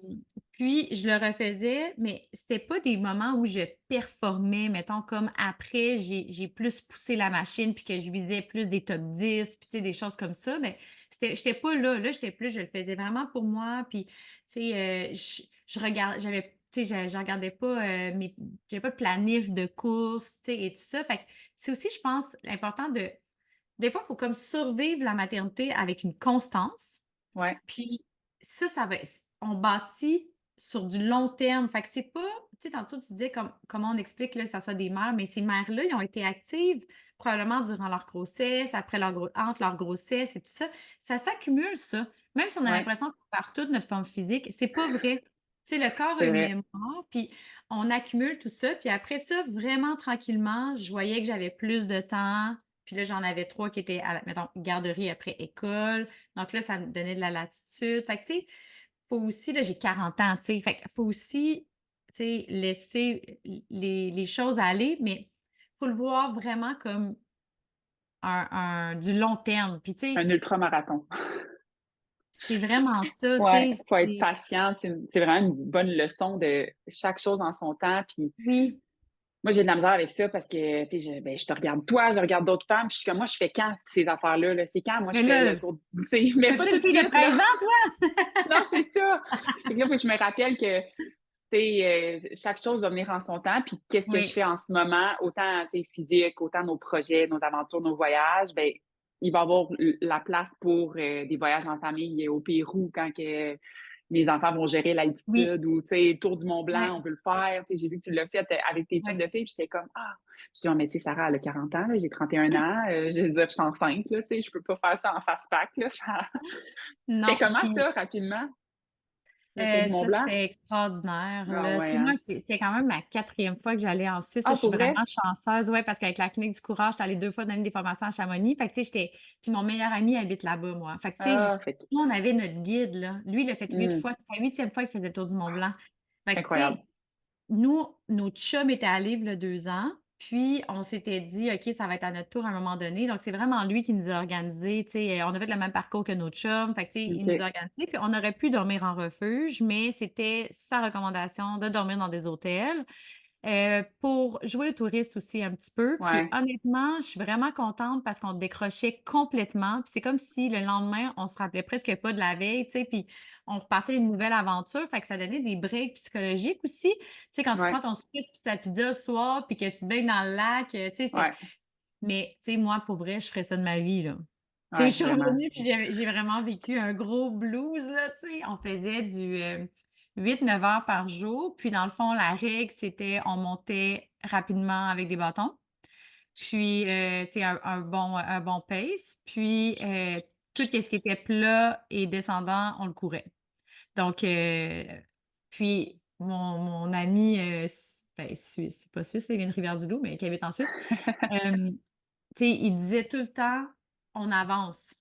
B: puis je le refaisais, mais c'était pas des moments où je performais, mettons, comme après j'ai plus poussé la machine puis que je visais plus des top 10 puis tu sais, des choses comme ça, mais j'étais pas là. Là, j'étais plus je le faisais vraiment pour moi puis, tu sais, je regarde j'avais tu sais, je regardais pas, j'avais pas de planif de course, tu sais et tout ça. Fait que c'est aussi, je pense, important de des fois, il faut comme survivre la maternité avec une constance,
A: ouais,
B: puis ça va on bâtit sur du long terme. Fait que c'est pas tu sais, tantôt, tu disais comment on explique, là, que ça soit des mères, mais ces mères-là, ils ont été actives probablement durant leur grossesse, après entre leur grossesse et tout ça. Ça s'accumule, ça. Même si on a
A: ouais,
B: l'impression qu'on perd toute notre forme physique, c'est pas vrai. Tu sais, le corps a
A: c'est
B: une
A: vrai.
B: mémoire, puis on accumule tout ça. Puis après ça, vraiment tranquillement, je voyais que j'avais plus de temps. Puis là, j'en avais 3 qui étaient mettons, garderie après école. Donc là, ça me donnait de la latitude. Fait que, tu sais, faut aussi, là, j'ai 40 ans, tu sais, fait qu'il faut aussi, tu sais, laisser les choses aller, mais faut le voir vraiment comme du long terme. Puis, tu sais,
A: Un ultramarathon.
B: c'est vraiment ça, tu
A: Ouais,
B: sais,
A: faut être patient, c'est vraiment une bonne leçon de chaque chose en son temps, puis
B: oui.
A: moi, j'ai de la misère avec ça parce que, tu sais, je te regarde toi, je regarde d'autres femmes, puis je suis comme: «Moi, je fais quand ces affaires-là, là? C'est quand moi je
B: Mais
A: fais
B: là,
A: le tour du» tu sais, mais pas
B: as-tu
A: tout
B: une
A: de
B: fille de
A: suite, là.
B: 13 ans, toi?
A: Non, c'est ça. Fait que là, faut que je me rappelle que, tu sais, chaque chose va venir en son temps, puis qu'est-ce que je
B: Oui,
A: fais en ce moment, autant, tu sais, physique, autant nos projets, nos aventures, nos voyages, ben, il va y avoir la place pour, des voyages en famille au Pérou quand que mes enfants vont gérer
B: oui,
A: l'altitude ou, tu sais, tour du Mont Blanc,
B: ouais,
A: on veut le faire. Tu sais, j'ai vu que tu l'as fait, avec tes chums
B: ouais.
A: de filles, puis j'étais comme: «Ah!» Je dis: «Oh, mais tu sais, Sarah, elle a 40 ans, là, j'ai 31 ans, je veux dire, je suis enceinte, là, tu sais, je peux pas faire ça en face pack, là, ça»
B: Non,
A: c'était comment
B: puis
A: ça, rapidement? le Tour du
B: Ça,
A: Mont-Blanc?
B: c'était extraordinaire,
A: Ah
B: là. Tu
A: ouais,
B: sais, moi,
A: hein?
B: c'était quand même ma 4e fois que j'allais en Suisse. Ça,
A: Ah,
B: je suis
A: pour vrai?
B: vraiment chanceuse, ouais, parce qu'avec la Clinique du Courage, j'étais allée 2 fois donner des formations à Chamonix. Fait que, tu sais, puis mon meilleur ami habite là-bas, moi. Fait que, tu sais,
A: Ah, fait que
B: nous, on avait notre guide, là. Lui, il a fait 8
A: mmh,
B: fois. C'était la 8e fois qu'il faisait le Tour du Mont-Blanc. Fait que, tu
A: incroyable.
B: sais, nous, nos chums étaient allés v'là 2 ans, puis on s'était dit: «OK, ça va être à notre tour à un moment donné». Donc c'est vraiment lui qui nous a organisés, tu sais, on a fait le même parcours que nos chums, fait que, tu sais, il nous a
A: OK.
B: organisés, puis on aurait pu dormir en refuge, mais c'était sa recommandation de dormir dans des hôtels. Pour jouer aux touristes aussi un petit peu. Puis
A: Ouais,
B: honnêtement, je suis vraiment contente parce qu'on décrochait complètement. Puis c'est comme si le lendemain, on se rappelait presque pas de la veille, tu sais, puis on repartait une nouvelle aventure. Fait que ça donnait des breaks psychologiques aussi. Tu sais, quand tu
A: ouais,
B: prends ton Spritz puis ta pizza le soir, puis que tu te baignes dans le lac, tu sais, c'était
A: ouais,
B: mais tu sais, moi, pour vrai, je ferais ça de ma vie, là. Tu sais,
A: ouais,
B: je suis
A: vraiment.
B: revenue puis j'ai vraiment vécu un gros blues, là, tu sais. On faisait du, 8-9 heures par jour, puis dans le fond, la règle, c'était on montait rapidement avec des bâtons, puis, tu sais, un bon pace, puis, tout ce qui était plat et descendant, on le courait. Donc, puis mon ami, suisse, c'est pas suisse, il vient de Rivière-du-Loup, mais qui habite en Suisse, hem tu sais, il disait tout le temps: «On avance».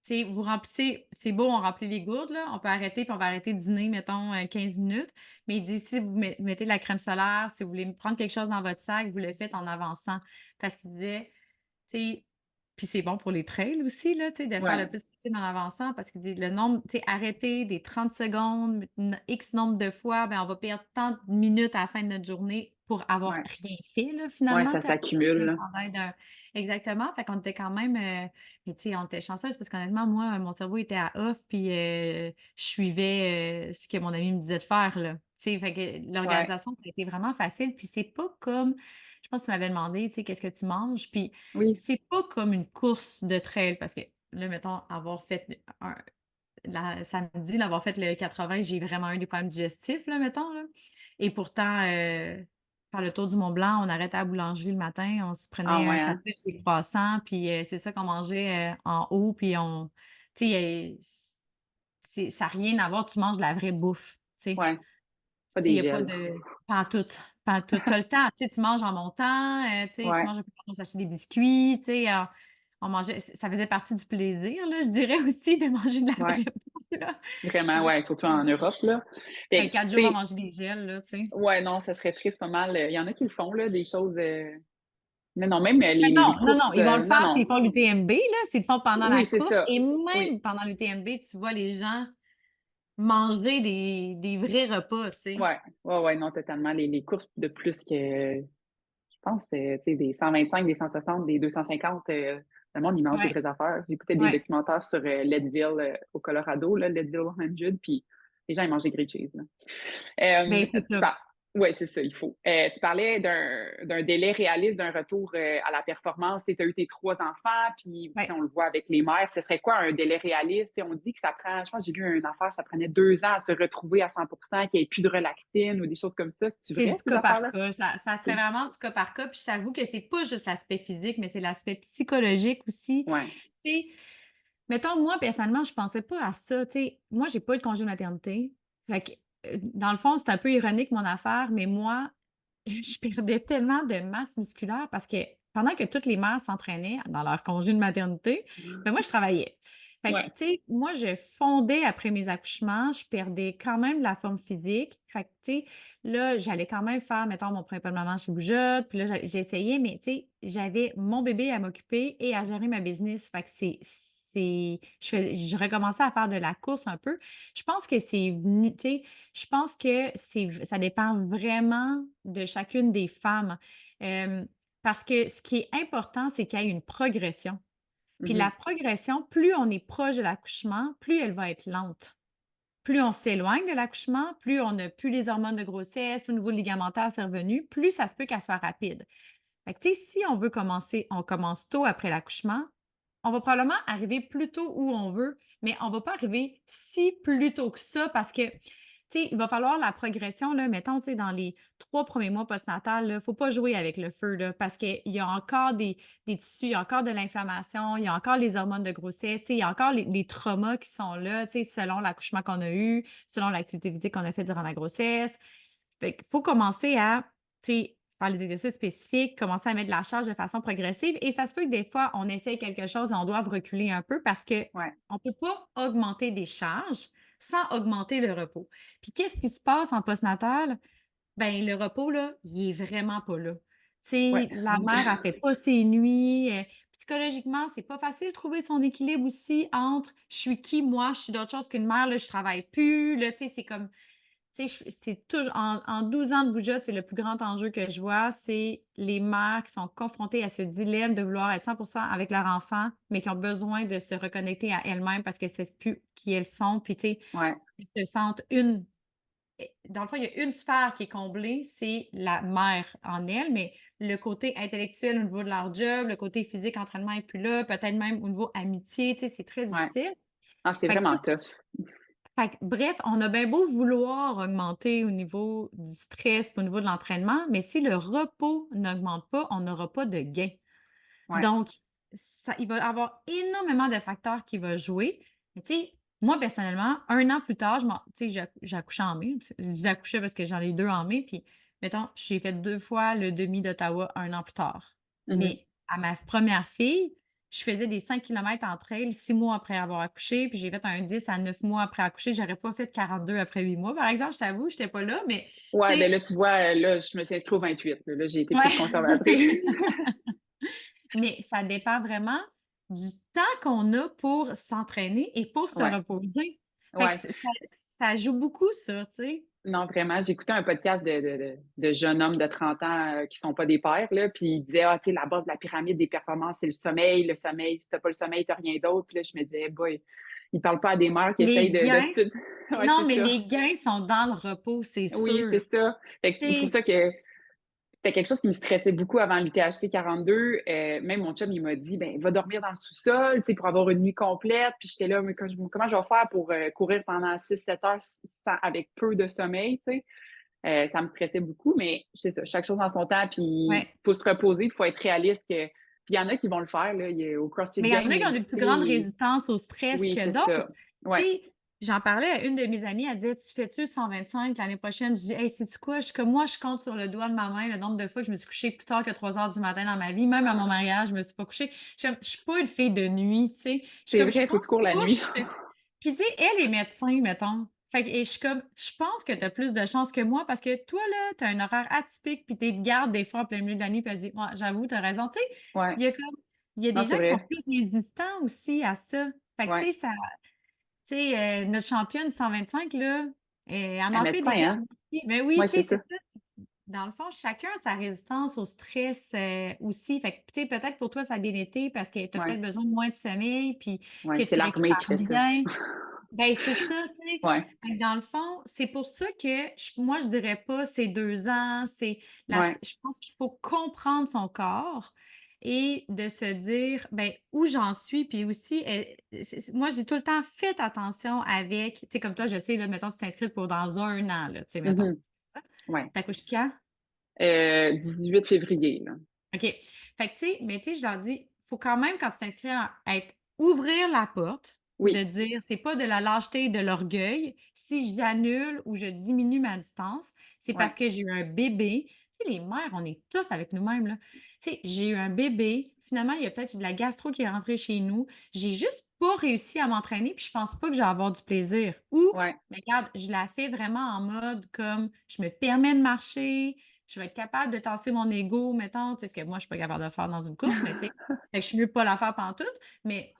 B: Tu sais, vous remplissez c'est beau, on remplit les gourdes, là, on peut arrêter, puis on va arrêter de dîner, mettons, 15 minutes, mais il dit: «Si vous mettez de la crème solaire, si vous voulez prendre quelque chose dans votre sac, vous le faites en avançant». Parce qu'il disait, tu sais puis c'est bon pour les trails aussi, là, tu sais, de faire
A: Ouais,
B: le plus possible en avançant parce qu'il dit le nombre tu sais, arrêter des 30 secondes, X nombre de fois, ben, on va perdre tant de minutes à la fin de notre journée pour avoir
A: ouais,
B: rien fait, là,
A: ouais,
B: finalement,
A: ça
B: tu sais,
A: s'accumule,
B: un
A: là.
B: chandail d'un exactement, fait qu'on était quand même, mais tu sais, on était chanceuses parce qu'honnêtement, moi, mon cerveau était à off puis, je suivais, ce que mon ami me disait de faire, là. Tu sais, fait que
A: Ouais,
B: l'organisation, ça a été vraiment facile puis c'est pas comme je pense que tu m'avais demandé, tu sais: «Qu'est-ce que tu manges?» puis
A: oui,
B: c'est pas comme une course de trail parce que là, mettons, avoir fait un samedi, là, avoir fait le 80, j'ai vraiment eu des problèmes digestifs, là, mettons, là et pourtant, faire le tour du Mont Blanc, on arrêtait à la boulangerie le matin, on se
A: ah
B: prenait un
A: ouais, hein?
B: sandwich, des croissants, puis, c'est ça qu'on mangeait, en haut, puis on tu sais, ça a rien à voir, tu manges de la vraie bouffe, tu sais?
A: Ouais, pas
B: Il
A: des
B: y a pas
A: gels.
B: de pantoute, pantoute. Tu as le temps, tu sais, tu manges en montant, tu sais, tu
A: Ouais,
B: manges un peu partout, on s'achetait des biscuits, tu sais, on mangeait ça faisait partie du plaisir, là, je dirais aussi de manger de la
A: ouais,
B: vraie bouffe, là.
A: vraiment,
B: Genre,
A: ouais, surtout en Europe, là. Fait que,
B: 4
A: tu
B: jours à
A: sais,
B: manger des gels, là, tu sais.
A: ouais, non, ça serait triste pas mal, il y en a qui le font, là, des choses, mais non, même,
B: Mais
A: les
B: non, non, non,
A: courses,
B: ils vont le
A: non,
B: faire
A: non.
B: s'ils font l'UTMB, là, s'ils le font pendant la
A: Oui, c'est
B: course
A: ça.
B: et
A: Oui.
B: même pendant l'UTMB, tu vois les gens manger des vrais repas, tu sais.
A: Ouais, ouais, ouais, non, totalement. Les courses de plus que je pense, tu sais, des 125, des 160, des 250, le monde, il mange des
B: Ouais,
A: vraies affaires. J'écoutais des
B: ouais.
A: documentaires sur, Leadville, au Colorado, là, Leadville 100, puis les gens, ils mangent des grilled cheese, là.
B: Ben, c'est
A: Tu
B: ça.
A: par Ouais, c'est ça, il faut. Tu parlais d'un délai réaliste d'un retour, à la performance. Tu as eu tes 3 enfants, puis, tu sais,
B: Ouais.
A: on le voit avec les mères. Ce serait quoi un délai réaliste? Tu sais, on dit que ça prend je pense que j'ai lu une affaire, ça prenait 2 ans à se retrouver à 100 qu'il n'y ait plus de relaxine ou des choses comme ça. C'est-tu
B: C'est
A: vrai,
B: du
A: ces
B: cas par
A: affaires-là?
B: cas. Ça serait
A: OK.
B: vraiment du cas par cas, puis je t'avoue que c'est pas juste l'aspect physique, mais c'est l'aspect psychologique aussi.
A: Ouais.
B: Tu sais, mettons, moi, personnellement, je pensais pas à ça, tu sais. Moi, j'ai pas eu de congé de maternité. Fait que, dans le fond, c'est un peu ironique mon affaire, mais moi, je perdais tellement de masse musculaire parce que pendant que toutes les mères s'entraînaient dans leur congé de maternité, ben moi, je travaillais. Fait que, tu
A: Ouais.
B: sais, moi, je fondais après mes accouchements, je perdais quand même de la forme physique. Fait que, tu sais, là, j'allais quand même faire, mettons, mon premier pas de maman chez Bougeotte, puis là, j'essayais, mais tu sais, j'avais mon bébé à m'occuper et à gérer ma business. Fait que je recommençais à faire de la course un peu. Je pense que c'est venu, tu sais, je pense que ça dépend vraiment de chacune des femmes. Parce que ce qui est important, c'est qu'il y ait une progression. Puis la
A: Mmh.
B: progression, plus on est proche de l'accouchement, plus elle va être lente. Plus on s'éloigne de l'accouchement, plus on n'a plus les hormones de grossesse, plus le niveau ligamentaire s'est revenu, plus ça se peut qu'elle soit rapide. Fait que, tu sais, si on veut commencer, on commence tôt après l'accouchement, on va probablement arriver plus tôt où on veut, mais on va pas arriver si plus tôt que ça parce que, tu sais, il va falloir la progression, là, mettons, tu sais, dans les 3 premiers mois postnatal, là, faut pas jouer avec le feu, là, parce qu'il y a encore des tissus, il y a encore de l'inflammation, il y a encore les hormones de grossesse, tu sais, il y a encore les traumas qui sont là, tu sais, selon l'accouchement qu'on a eu, selon l'activité physique qu'on a fait durant la grossesse. Fait qu'il faut commencer à, tu sais, faire les exercices spécifiques, commencer à mettre de la charge de façon progressive et ça se peut que des fois, on essaye quelque chose et on doive reculer un peu parce qu'on
A: Ouais,
B: ne peut pas augmenter des charges sans augmenter le repos. Puis qu'est-ce qui se passe en postnatal? Ben le repos, là, il est vraiment pas là. Tu
A: ouais.
B: sais, la mère, elle fait pas ses nuits, psychologiquement, c'est pas facile de trouver son équilibre aussi entre: «Je suis qui moi? Je suis d'autre chose qu'une mère, là, je travaille plus», là, tu sais, c'est comme tu sais, c'est toujours en 12 ans de Boujotte, c'est le plus grand enjeu que je vois, c'est les mères qui sont confrontées à ce dilemme de vouloir être 100 avec leur enfant, mais qui ont besoin de se reconnecter à elles-mêmes parce qu'elles ne savent plus qui elles sont. Puis, tu sais,
A: Ouais,
B: elles se sentent dans le fond, il y a une sphère qui est comblée, c'est la mère en elle, mais le côté intellectuel au niveau de leur job, le côté physique, entraînement est plus là, peut-être même au niveau amitié, tu sais, c'est très
A: ouais.
B: difficile.
A: Ah, c'est
B: Fait que
A: vraiment tough.
B: bref, on a bien beau vouloir augmenter au niveau du stress, puis au niveau de l'entraînement, mais si le repos n'augmente pas, on n'aura pas de gain.
A: Ouais.
B: Donc, il va y avoir énormément de facteurs qui vont jouer. Mais tu sais, moi, personnellement, 1 an plus tard, tu sais, j'ai accouché en mai. Je dis accouché parce que j'en ai 2 en mai. Puis, mettons, j'ai fait 2 fois le demi d'Ottawa 1 an plus tard.
A: Mhm.
B: Mais à ma première fille, je faisais des 5 kilomètres entre elles 6 mois après avoir accouché. Puis, j'ai fait un 10 à 9 mois après accoucher. J'aurais pas fait 42 après 8 mois, par exemple. Je t'avoue, je n'étais pas là. Mais, tu
A: Ouais, ben
B: sais,
A: là, tu vois, là, je me suis inscrite au 28. Là, j'ai été plus conservatrice.
B: ouais. Mais ça dépend vraiment du temps qu'on a pour s'entraîner et pour se
A: Ouais,
B: reposer. Fait que
A: ouais.
B: ça joue beaucoup ça, tu sais?
A: Non, vraiment. J'écoutais un podcast de jeunes hommes de 30 ans qui sont pas des pères, là, puis ils disaient, ah, tu sais, la base de la pyramide des performances, c'est le sommeil. Le sommeil, si t'as pas le sommeil, t'as rien d'autre. Puis là, je me disais, boy, ils parlent pas à des mères qui
B: Les
A: essayent de
B: gains
A: tout. Ouais,
B: non,
A: c'est
B: mais
A: ça.
B: les gains sont dans le repos, c'est
A: Oui,
B: sûr.
A: c'est ça. Fait que
B: Tu
A: c'est pour
B: sais,
A: ça que c'était quelque chose qui me stressait beaucoup avant l'UTHC 42. Même mon chum, il m'a dit, ben, va dormir dans le sous-sol, tu sais, pour avoir une nuit complète. Puis j'étais là, mais comment je vais faire pour courir pendant 6-7 heures avec peu de sommeil, tu sais? Ça me stressait beaucoup, mais c'est ça, chaque chose en son temps, puis il
B: ouais.
A: faut se reposer, il faut être réaliste. Puis il y en a qui vont le faire, là. Au CrossFit
B: Mais il y en
A: Games,
B: a
A: il y
B: qui
A: a
B: ont
A: une
B: une plus grande
A: fille.
B: résistance au stress
A: Oui,
B: que
A: c'est
B: d'autres.
A: ça.
B: Tu
A: Ouais.
B: sais, j'en parlais à une de mes amies, elle disait: «Tu fais-tu 125 l'année prochaine?» Je dis: «Hey, sais-tu quoi? Je suis comme moi, je compte sur le doigt de ma main le nombre de fois que je me suis couchée plus tard que 3 heures du matin dans ma vie. Même à mon mariage, je me suis pas couchée. Je suis pas une fille de nuit, tu sais? Je suis
A: C'est
B: comme, je
A: vrai, il faut que tu cours
B: pense
A: la
B: pas que
A: nuit.
B: je fais puis tu sais, elle est médecin, mettons. Fait que et je suis comme, je pense que tu as plus de chance que moi parce que toi, là, tu as un horaire atypique puis tu es de garde des fois en plein milieu de la nuit puis elle dit: «Ouais, j'avoue, tu as raison». Tu sais,
A: Ouais.
B: il y a comme il y a
A: Non,
B: des gens
A: c'est
B: qui sont
A: vrai.
B: plus résistants aussi à ça. Fait que
A: Ouais.
B: tu sais, notre championne 125 là, elle
A: Un
B: en fait
A: médecin,
B: des
A: hein?
B: gardes aussi. Mais oui,
A: Ouais,
B: tu sais,
A: c'est
B: c'est
A: ça.
B: ça. Dans le fond, chacun a sa résistance au stress, aussi. Fait que, tu sais, peut-être pour toi, ça a bien été parce que tu as
A: Ouais.
B: peut-être besoin de moins de sommeil puis que
A: Ouais, c'est
B: tu
A: l'armée qui
B: récupères
A: fait ça.
B: bien. Ben, c'est ça, tu sais.
A: Ouais.
B: Fait que dans le fond, c'est pour ça que moi, je dirais pas c'est 2 ans,
A: Ouais.
B: je pense qu'il faut comprendre son corps et de se dire, ben, où j'en suis, puis aussi, moi, je dis tout le temps, faites attention avec, tu sais, comme toi, je sais, là, mettons, tu t'inscris pour dans 1 an, là, tu sais, mettons.
A: Mhm. Ouais.
B: T'accouches quand?
A: 18 février, là.
B: OK. Fait que, tu sais, mais tu sais, je leur dis, faut quand même, quand tu t'inscris, ouvrir la porte, de
A: Oui.
B: dire, c'est pas de la lâcheté et de l'orgueil. Si j'annule ou je diminue ma distance, c'est parce
A: Ouais.
B: que j'ai eu un bébé. Tu sais, les mères, on est tough avec nous-mêmes, là. Tu sais, j'ai eu un bébé. Finalement, il y a peut-être eu de la gastro qui est rentrée chez nous. J'ai juste pas réussi à m'entraîner, puis je pense pas que je vais avoir du plaisir. Ou,
A: Ouais.
B: mais regarde, je la fais vraiment en mode comme je me permets de marcher, je vais être capable de tasser mon ego, mettons, tu sais, ce que moi, je suis pas capable de faire dans une course, mais tu sais, fait que je suis mieux de pas la faire pantoute, mais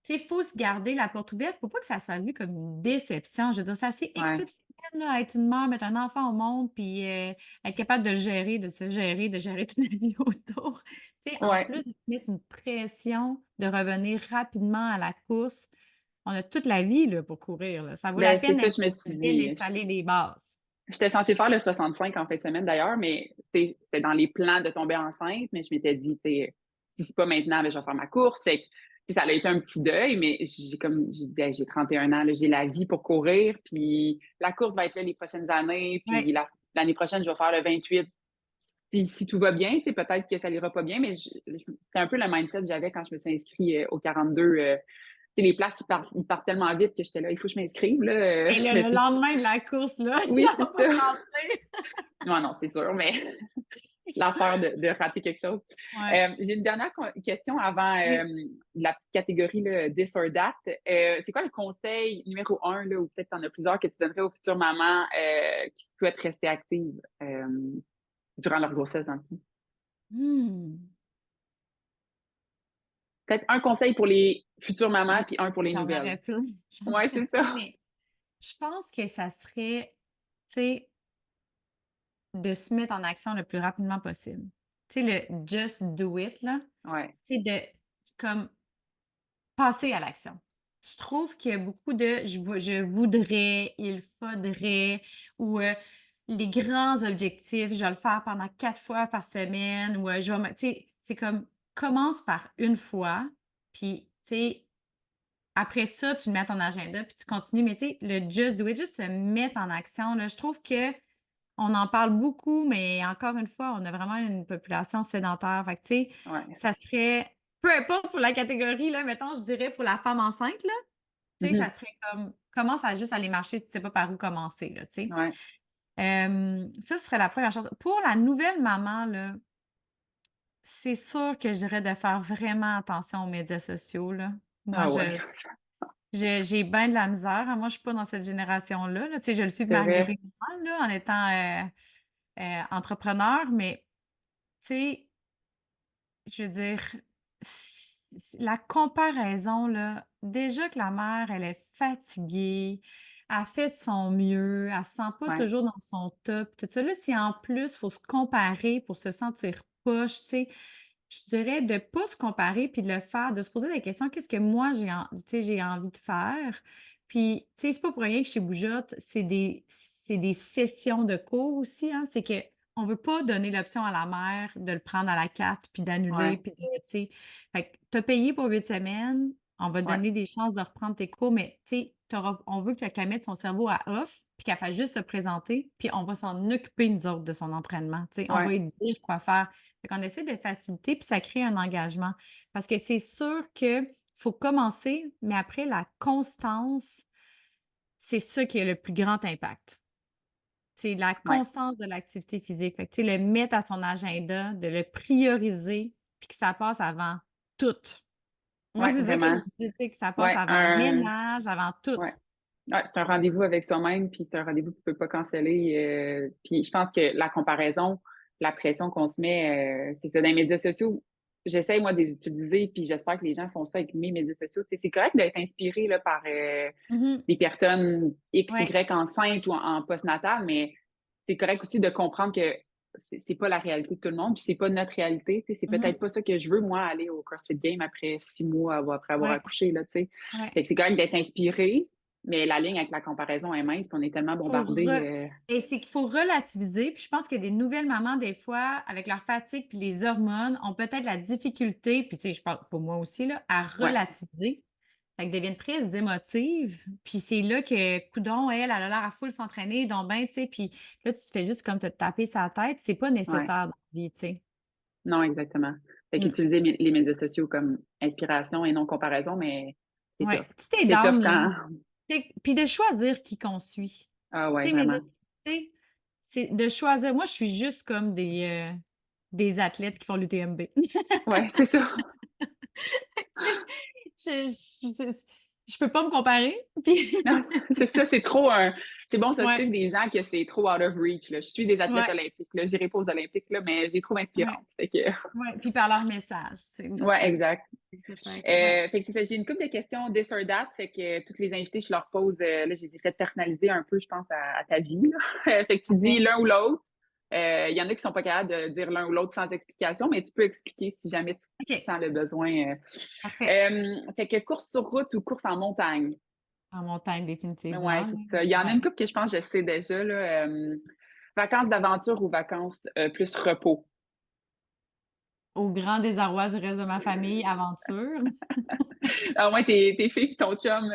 B: tu sais, il faut se garder la porte ouverte pour pas que ça soit vu comme une déception. Je veux dire, c'est assez
A: Ouais.
B: exceptionnel, là, être une mère, mettre un enfant au monde, puis être capable de le gérer, de se gérer, de gérer toute la vie autour. Tu sais, en
A: Ouais.
B: plus de mettre une pression de revenir rapidement à la course, on a toute la vie là, pour courir, là. Ça vaut la
A: Ben, c'est
B: peine
A: ça, je me suis
B: de bien
A: dit.
B: installer les bases.
A: J'étais censée faire le 65 en fin de semaine d'ailleurs, mais c'était dans les plans de tomber enceinte, mais je m'étais dit, tu sais, si c'est pas maintenant, ben, je vais faire ma course. Fait que ça a été un petit deuil, mais j'ai dit, hey, j'ai 31 ans, là, j'ai la vie pour courir, puis la course va être là les prochaines années, puis
B: Ouais.
A: l'année prochaine, je vais faire le 28. Si tout va bien, c'est peut-être que ça n'ira pas bien, mais c'est un peu le mindset que j'avais quand je me suis inscrite au 42. Les places, ils partent tellement vite que j'étais là, il faut que je m'inscrive. Là,
B: Et là,
A: mais
B: le lendemain de la course, là,
A: oui,
B: ça
A: c'est
B: va pas se
A: ça.
B: remplir.
A: Non, non, c'est sûr, mais la peur de rater quelque chose.
B: Ouais.
A: J'ai une dernière question avant
B: Oui.
A: la petite catégorie là, This or That. C'est quoi le conseil numéro un, là, ou peut-être tu en as plusieurs que tu donnerais aux futures mamans qui souhaitent rester actives durant leur grossesse, dans le fond?
B: Hmm.
A: Peut-être un conseil pour les futures mamans,
B: J'en
A: puis un pour les
B: j'en
A: nouvelles.
B: aurais plein, j'en
A: Ouais,
B: aurais
A: c'est
B: plein,
A: ça.
B: mais je pense que ça serait, tu sais, de se mettre en action le plus rapidement possible. Tu sais, le just do it, là,
A: Ouais.
B: tu sais, de comme passer à l'action. Je trouve qu'il y a beaucoup de je voudrais, il faudrait ou les grands objectifs, je vais le faire pendant 4 fois par semaine ou je vais me tu sais, c'est comme commence par une fois, puis tu sais, après ça, tu le mets à ton agenda, puis tu continues. Mais tu sais, le just do it, juste se mettre en action, là, je trouve que on en parle beaucoup, mais encore une fois, on a vraiment une population sédentaire. Fait que, tu sais,
A: Ouais.
B: ça serait peu importe pour la catégorie, là, mettons, je dirais pour la femme enceinte, là, tu sais, ça
A: Mhm.
B: serait comme commence à juste aller marcher si tu sais pas par où commencer, là, tu sais.
A: Ouais.
B: Ça, ce serait la première chose. Pour la nouvelle maman, là, c'est sûr que je dirais de faire vraiment attention aux médias sociaux, là. Moi,
A: Ah ouais.
B: j'ai bien de la misère, hein. Moi, je suis pas dans cette génération-là, là. Tu sais, je le suis
A: C'est
B: malgré
A: vrai.
B: moi, là, en étant, entrepreneur, mais tu sais, je veux dire, la comparaison, là, déjà que la mère, elle est fatiguée, elle fait de son mieux, elle se sent pas
A: Ouais.
B: toujours dans son top, tout ça. Là, si en plus, il faut se comparer pour se sentir poche, tu sais, je dirais de pas se comparer puis de le faire, de se poser la question: «Qu'est-ce que moi tu sais, j'ai envie de faire?» Puis, tu sais, c'est pas pour rien que chez Bougeotte, c'est des sessions de cours aussi, hein. C'est qu'on veut pas donner l'option à la mère de le prendre à la carte puis d'annuler
A: Ouais.
B: puis de tu sais, fait que tu as payé pour 8 semaines, on va te
A: Ouais.
B: donner des chances de reprendre tes cours, mais tu sais, on veut qu'elle mette son cerveau à off puis qu'elle fasse juste se présenter, puis on va s'en occuper nous autres de son entraînement, tu sais. On va
A: Ouais.
B: lui dire quoi faire. Fait qu'on essaie de faciliter, puis ça crée un engagement. Parce que c'est sûr que faut commencer, mais après la constance, c'est ça qui a le plus grand impact. C'est la
A: Ouais.
B: constance de l'activité physique. Fait que, tu sais, le mettre à son agenda, de le prioriser, puis que ça passe avant tout. Moi,
A: Ouais,
B: c'est ça que je
A: vraiment.
B: dis, tu sais, que ça passe
A: Ouais.
B: avant le ménage, avant tout.
A: Ouais. Ouais, c'est un rendez-vous avec soi-même, puis c'est un rendez-vous que tu peux pas canceller. Puis je pense que la comparaison, la pression qu'on se met, c'est ça dans les médias sociaux. J'essaie, moi, de les utiliser, puis j'espère que les gens font ça avec mes médias sociaux. Tu sais, c'est correct d'être inspiré là, par
B: Mhm.
A: des personnes X,
B: Ouais.
A: Y enceintes ou en postnatal, mais c'est correct aussi de comprendre que c'est pas la réalité de tout le monde, puis c'est pas notre réalité. Tu sais, c'est peut-être
B: Mhm.
A: pas ça que je veux, moi, aller au CrossFit Game après 6 mois après avoir
B: Ouais.
A: accouché, là, tu sais.
B: Ouais.
A: Fait que c'est correct d'être inspiré, mais la ligne avec la comparaison est mince, puis on est tellement
B: Faut
A: bombardé.
B: re Et c'est qu'il faut relativiser, puis je pense que des nouvelles mamans, des fois, avec leur fatigue puis les hormones, ont peut-être la difficulté, puis tu sais, je parle pour moi aussi, là, à
A: Ouais,
B: relativiser. Fait qu'elles deviennent très émotives, puis c'est là que coudon, elle a l'air à full s'entraîner, donc ben, tu sais, puis là, tu te fais juste comme te taper sa tête, c'est pas
A: ouais.
B: nécessaire dans la vie, tu sais.
A: Non, exactement. Fait
B: Mmh.
A: qu'utiliser les médias sociaux comme inspiration et non comparaison, mais c'est
B: Ouais.
A: tough.
B: Si tu
A: C'est tough
B: down, là,
A: quand.
B: tu sais, puis de choisir qui qu'on suit.
A: Ah ouais,
B: Tu sais, mais
A: vraiment.
B: tu sais, c'est de choisir. Moi, je suis juste comme des athlètes qui font l'UTMB.
A: Ouais, c'est ça.
B: Tu sais, je peux pas me comparer, puis
A: Non, c'est ça, c'est bon ça
B: ouais,
A: suivre des gens que c'est trop out of reach, là. Je suis des athlètes
B: ouais,
A: olympiques, là. J'irai pas aux Olympiques, là, mais je les trouve
B: ouais,
A: inspirantes. Fait que,
B: ouais, puis par leur message, c'est
A: ouais,
B: aussi.
A: exact.
B: Ça peut être ouais.
A: Fait que c'est ça, j'ai une couple de questions this or that, fait que toutes les invités, je leur pose, là, je les ai fait personnaliser un peu, je pense, à ta vie, là. Fait que tu dis
B: OK,
A: l'un ou l'autre. Il y en a qui sont pas capables de dire l'un ou l'autre sans explication, mais tu peux expliquer si jamais tu
B: OK,
A: sens le besoin.
B: parfait.
A: Fait que course sur route ou course en montagne?
B: En montagne,
A: Ouais,
B: définitivement,
A: c'est
B: là.
A: ça. Il y en a
B: Ouais.
A: une couple que je pense que je sais déjà, là. Vacances d'aventure ou vacances plus repos?
B: Au grand désarroi du reste de ma famille, aventure.
A: Au moins tes filles puis ton chum,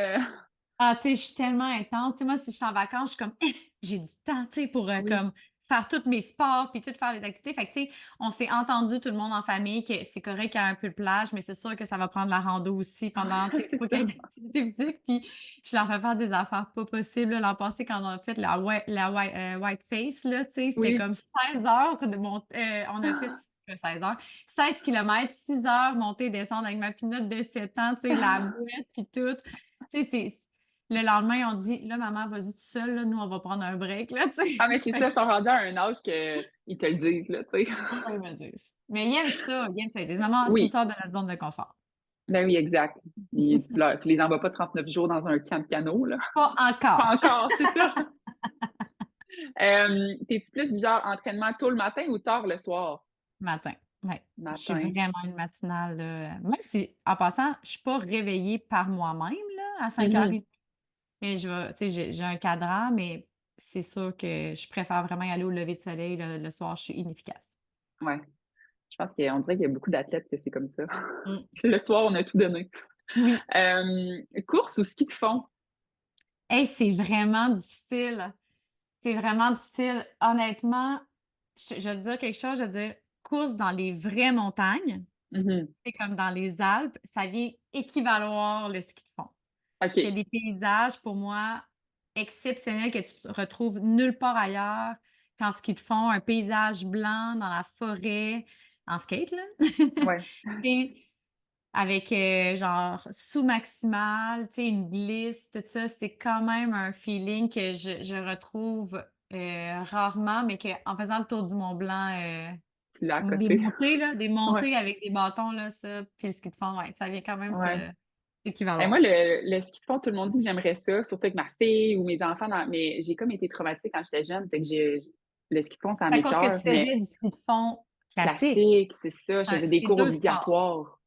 B: Ah, tu sais, je suis tellement intense. Tu sais, moi, si je suis en vacances, je suis comme: «Hein, j'ai du temps», tu sais, pour,
A: oui.
B: comme faire tous mes sports puis tout faire les activités. Fait que, tu sais, on s'est entendu tout le monde en famille que c'est correct qu'il y ait un peu de plage, mais c'est sûr que ça va prendre la rando aussi pendant, tu sais,
A: C'est
B: faut qu'il y ait
A: ça.
B: une activité physique. Puis je leur fais faire des affaires pas possibles, là. L'an passé, quand on a fait la white face, là, tu sais, c'était
A: Oui.
B: comme 16 heures de on a fait 16 heures, 16 kilomètres, 6 heures monter et descendre avec ma pinotte de 7 ans, tu sais, la bouette puis tout. Tu sais, le lendemain, on dit: «Là, maman, vas-y toute seule, là, nous, on va prendre un break», là, tu sais?
A: Ah, mais c'est
B: Fait que
A: ça, ils sont rendus à un âge qu'ils te le disent, là, tu sais.
B: ouais, ils me disent. Mais ils aiment ça. Ils disent: «Maman, tu me
A: Oui,
B: sors de notre zone de confort».
A: ben oui, exact. Tu les envoies pas 39 jours dans un camp de canot, là.
B: Pas
A: Pas
B: encore.
A: encore, c'est ça. Tu plus du genre entraînement tôt le matin ou tard le soir?
B: Matin, ouais. Je suis
A: Matin.
B: vraiment une matinale, là, même si, en passant, je suis pas réveillée par moi-même, là, à
A: Mmh.
B: 5:30, mais je vais tu sais, j'ai un cadran, mais c'est sûr que je préfère vraiment y aller au lever de soleil. Le soir, je suis inefficace.
A: Ouais, je pense qu'on dirait qu'il y a beaucoup d'athlètes que c'est comme ça.
B: Mmh.
A: Le soir, on a tout donné.
B: Oui.
A: Course ou ski de fond?
B: Hey, c'est vraiment difficile. C'est vraiment difficile. Honnêtement, je vais te dire quelque chose, je veux dire, course dans les vraies montagnes,
A: Mmh.
B: c'est comme dans les Alpes, ça vient équivaloir le ski de fond. Qu'il y a
A: OK,
B: des paysages, pour moi, exceptionnels que tu retrouves nulle part ailleurs qu'en ski de fond. Un paysage blanc dans la forêt, en skate, là.
A: ouais.
B: Et avec, genre sous maximal, tu sais, une glisse, tout ça, c'est quand même un feeling que je retrouve, rarement, mais qu'en faisant le tour du Mont Blanc,
A: Tu l'as à
B: des
A: côté.
B: montées là, des
A: Ouais,
B: montées avec des bâtons là, ça, puis le ski de fond, ouais, ça vient quand même
A: ouais.
B: se
A: Et moi,
B: équivaloir.
A: le ski de fond, tout le monde dit que j'aimerais ça, surtout avec ma fille ou mes enfants mais j'ai comme été traumatisée quand j'étais jeune, fait que le ski de fond, ça
B: À cause que
A: m'écoeure,
B: tu
A: mais
B: faisais du ski de fond classique.
A: classique, c'est ça, je
B: Ouais,
A: faisais des
B: c'est
A: cours
B: 2 sports,
A: obligatoires.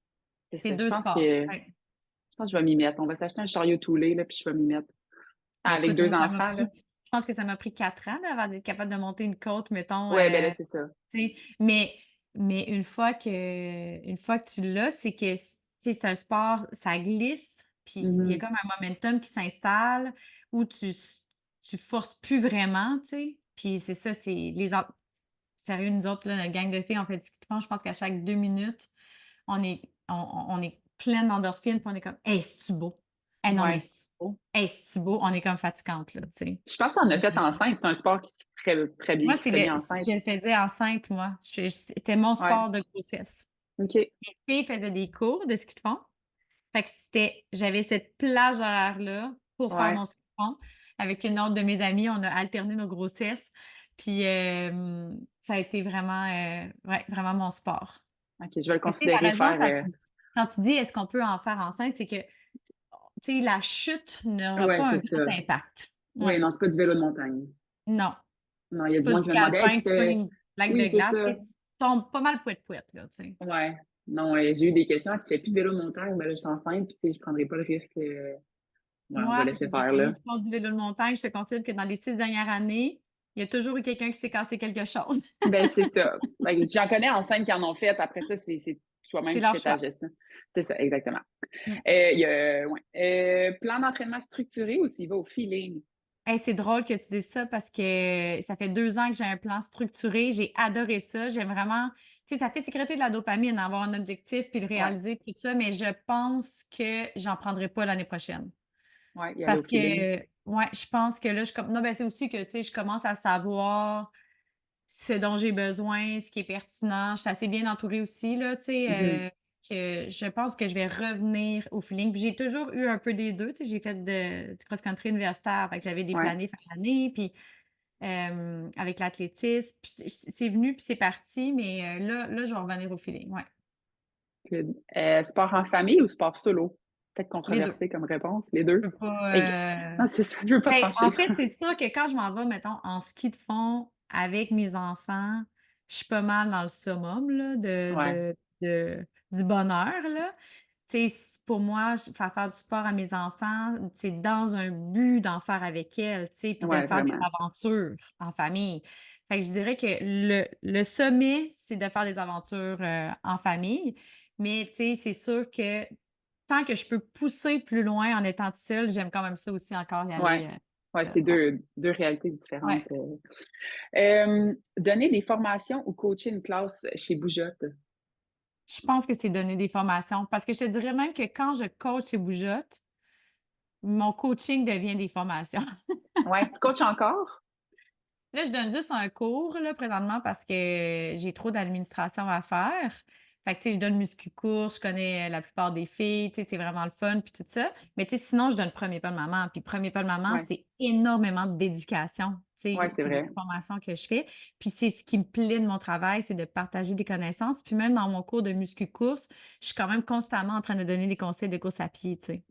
A: C'est
B: c'est
A: ça, je
B: 2
A: pense
B: sports,
A: que
B: ouais.
A: je pense que je vais m'y mettre. On va s'acheter un chariot toulé, là, puis je vais m'y mettre.
B: Ben,
A: Avec
B: écoute,
A: 2
B: moi, ça m'a
A: enfants, là.
B: pris je pense que ça m'a pris 4 ans, là, avant d'être capable de monter une côte, mettons,
A: Ouais, ben là, c'est ça.
B: tu sais, mais une fois que tu l'as, c'est que tu sais, c'est un sport, ça glisse, puis il y a
A: Mmh.
B: comme un momentum qui s'installe où tu forces plus vraiment, tu sais? Puis c'est ça, c'est les en sérieux, nous autres, là, notre gang de filles, on fait du ski de fond, je pense qu'à chaque 2 minutes, on est pleine d'endorphines, puis on est comme: «Hey, c'est-tu beau? Hey, non, mais
A: Ouais.
B: c'est-tu beau? Hey, c'est-tu beau?» On est comme fatigantes, là, tu sais?
A: Je pense qu'on a fait
B: Mais
A: enceinte, c'est un sport qui se fait très bien
B: moi,
A: qui se fait bien enceinte.
B: je le faisais enceinte, moi. C'était mon
A: Ouais,
B: sport de grossesse.
A: OK.
B: Mes filles faisaient des cours de ski de fond. Fait que j'avais cette plage horaire-là pour faire
A: Ouais.
B: mon ski de fond. Avec une autre de mes amies, on a alterné nos grossesses. Puis, ça a été vraiment, ouais, vraiment mon sport.
A: OK, je vais le
B: Mais tu sais, tu
A: considérer
B: raison
A: faire,
B: quand tu dis: «Est-ce qu'on peut en faire enceinte?» C'est que, tu sais, la chute n'aura
A: ouais,
B: pas un
A: c'est
B: grand
A: ça.
B: impact. Ouais,
A: Oui, non, c'est pas du vélo de montagne.
B: non.
A: Non, il y a
B: C'est
A: du
B: pas
A: monde
B: du
A: qui me
B: ski
A: demandait: «Hey,
B: alpin,
A: tu
B: c'est pas
A: fais»
B: une plaque de
A: oui, c'est
B: glace, tu
A: ça.
B: sais, tu tombes pas mal pouette-pouette, là, tu sais.
A: Ouais. Non, j'ai eu des questions: «Ah, tu fais plus de vélo de montagne?» Ben là, je suis enceinte, puis tu sais, je prendrai pas le risque, ouais, on va
B: Moi,
A: laisser
B: j'ai des
A: faire,
B: amis
A: là.
B: qui font du vélo de montagne, je te confirme que dans les 6 dernières années, il y a toujours eu quelqu'un qui s'est cassé quelque chose.
A: Ben, c'est ça. Ben, j'en connais enceinte qui en ont fait. Après ça, c'est
B: C'est
A: toi-même qui
B: leur
A: fais ta
B: choix.
A: gestion. C'est ça, exactement.
B: Mmh.
A: Il y a ouais, plan d'entraînement structuré ou tu y vas au feeling?
B: Hey, c'est drôle que tu dises ça parce que ça fait 2 ans que j'ai un plan structuré. J'ai adoré ça. J'aime vraiment, tu sais, ça fait sécréter de la dopamine, avoir un objectif puis le
A: Ouais,
B: réaliser puis tout ça, mais je pense que j'en prendrai pas l'année prochaine.
A: ouais, y aller au
B: Parce
A: feeling.
B: que ouais, je pense que là, je comme non, ben, c'est aussi que, tu sais, je commence à savoir ce dont j'ai besoin, ce qui est pertinent. Je suis assez bien entourée aussi, là, tu
A: Mmh.
B: sais, que je pense que je vais revenir au feeling. Puis j'ai toujours eu un peu des 2, tu sais, j'ai fait du cross-country universitaire, fait que j'avais des
A: Ouais,
B: planifs à l'année, puis, avec l'athlétisme, puis c'est venu puis c'est parti, mais, là, je vais revenir au feeling, ouais.
A: good. Sport en famille ou sport solo? Peut-être
B: Les 2.
A: controversé comme réponse, les
B: Je
A: 2.
B: peux pas,
A: Ég non, c'est ça, je veux pas
B: ben, en
A: trancher.
B: fait, c'est sûr que quand je m'en vais, mettons, en ski de fond avec mes enfants, je suis pas mal dans le summum là,
A: Ouais,
B: du bonheur, là. Tu sais, pour moi, faire du sport à mes enfants, c'est dans un but d'en faire avec elles, tu sais, puis de
A: ouais,
B: faire des
A: vraiment.
B: aventures en famille. Fait que je dirais que le sommet, c'est de faire des aventures, en famille, mais tu sais, c'est sûr que tant que je peux pousser plus loin en étant toute seule, j'aime quand même ça aussi encore y
A: Ouais.
B: aller,
A: Ouais,
B: seule.
A: c'est
B: Ouais.
A: deux réalités différentes.
B: Ouais.
A: Donner des formations ou coacher une classe chez Boujotte?
B: Je pense que c'est donner des formations parce que je te dirais même que quand je coach chez Boujotte, mon coaching devient des formations.
A: Ouais, tu coaches encore?
B: Là, je donne juste un cours là, présentement parce que j'ai trop d'administration à faire. Fait que, tu sais, je donne muscu-cours, je connais la plupart des filles, tu sais, c'est vraiment le fun, puis tout ça. Mais tu sais, sinon, je donne premier pas de maman. Puis premier pas de maman,
A: Ouais.
B: c'est énormément de dédication, tu
A: Ouais,
B: sais,
A: c'est
B: puis de
A: vrai.
B: formation que je fais. Puis c'est ce qui me plaît de mon travail, c'est de partager des connaissances. Puis même dans mon cours de muscu-course, je suis quand même constamment en train de donner des conseils de course à pied, tu sais.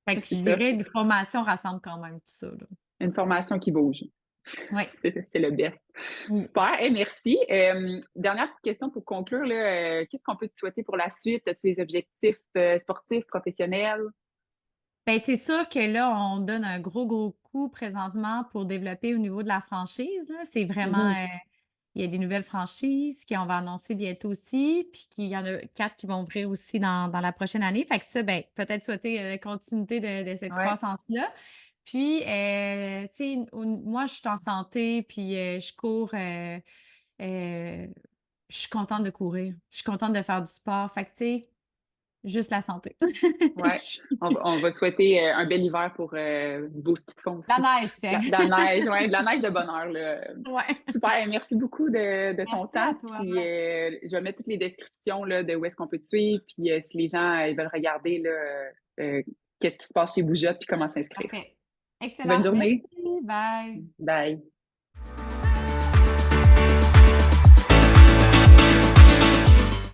B: Fait que
A: C'est
B: je
A: ça.
B: dirais, les formations rassemblent quand même tout ça, là.
A: Une formation qui bouge.
B: Oui,
A: C'est le best.
B: oui.
A: Super, et merci. Dernière petite question pour conclure, là, qu'est-ce qu'on peut te souhaiter pour la suite? As-tu des objectifs sportifs, professionnels?
B: Ben, c'est sûr que là, on donne un gros, gros coup présentement pour développer au niveau de la franchise, là. C'est vraiment,
A: Mhm.
B: il y a des nouvelles franchises qu'on va annoncer bientôt aussi, puis qu'il y en a 4 qui vont ouvrir aussi dans la prochaine année. Fait que ça, ben, peut-être souhaiter, la continuité de cette
A: Ouais,
B: croissance-là. Puis, tu sais, moi, je suis en santé, puis, je cours, je suis contente de courir. Je suis contente de faire du sport. Fait que, tu sais, juste la santé.
A: ouais. On va souhaiter un bel hiver pour vos skis de fond
B: La
A: aussi.
B: neige, tiens.
A: De la neige, ouais, de la neige de bonheur, là.
B: Ouais.
A: Super, merci beaucoup de ton
B: Merci
A: temps.
B: à toi.
A: Puis je vais mettre toutes les descriptions là, de où est-ce qu'on peut te suivre. Puis si les gens ils veulent regarder là, qu'est-ce qui se passe chez Boujotte puis comment s'inscrire.
B: Parfait.
A: Bonne
B: Excellent. Merci.
A: journée.
B: Bye.
A: Bye.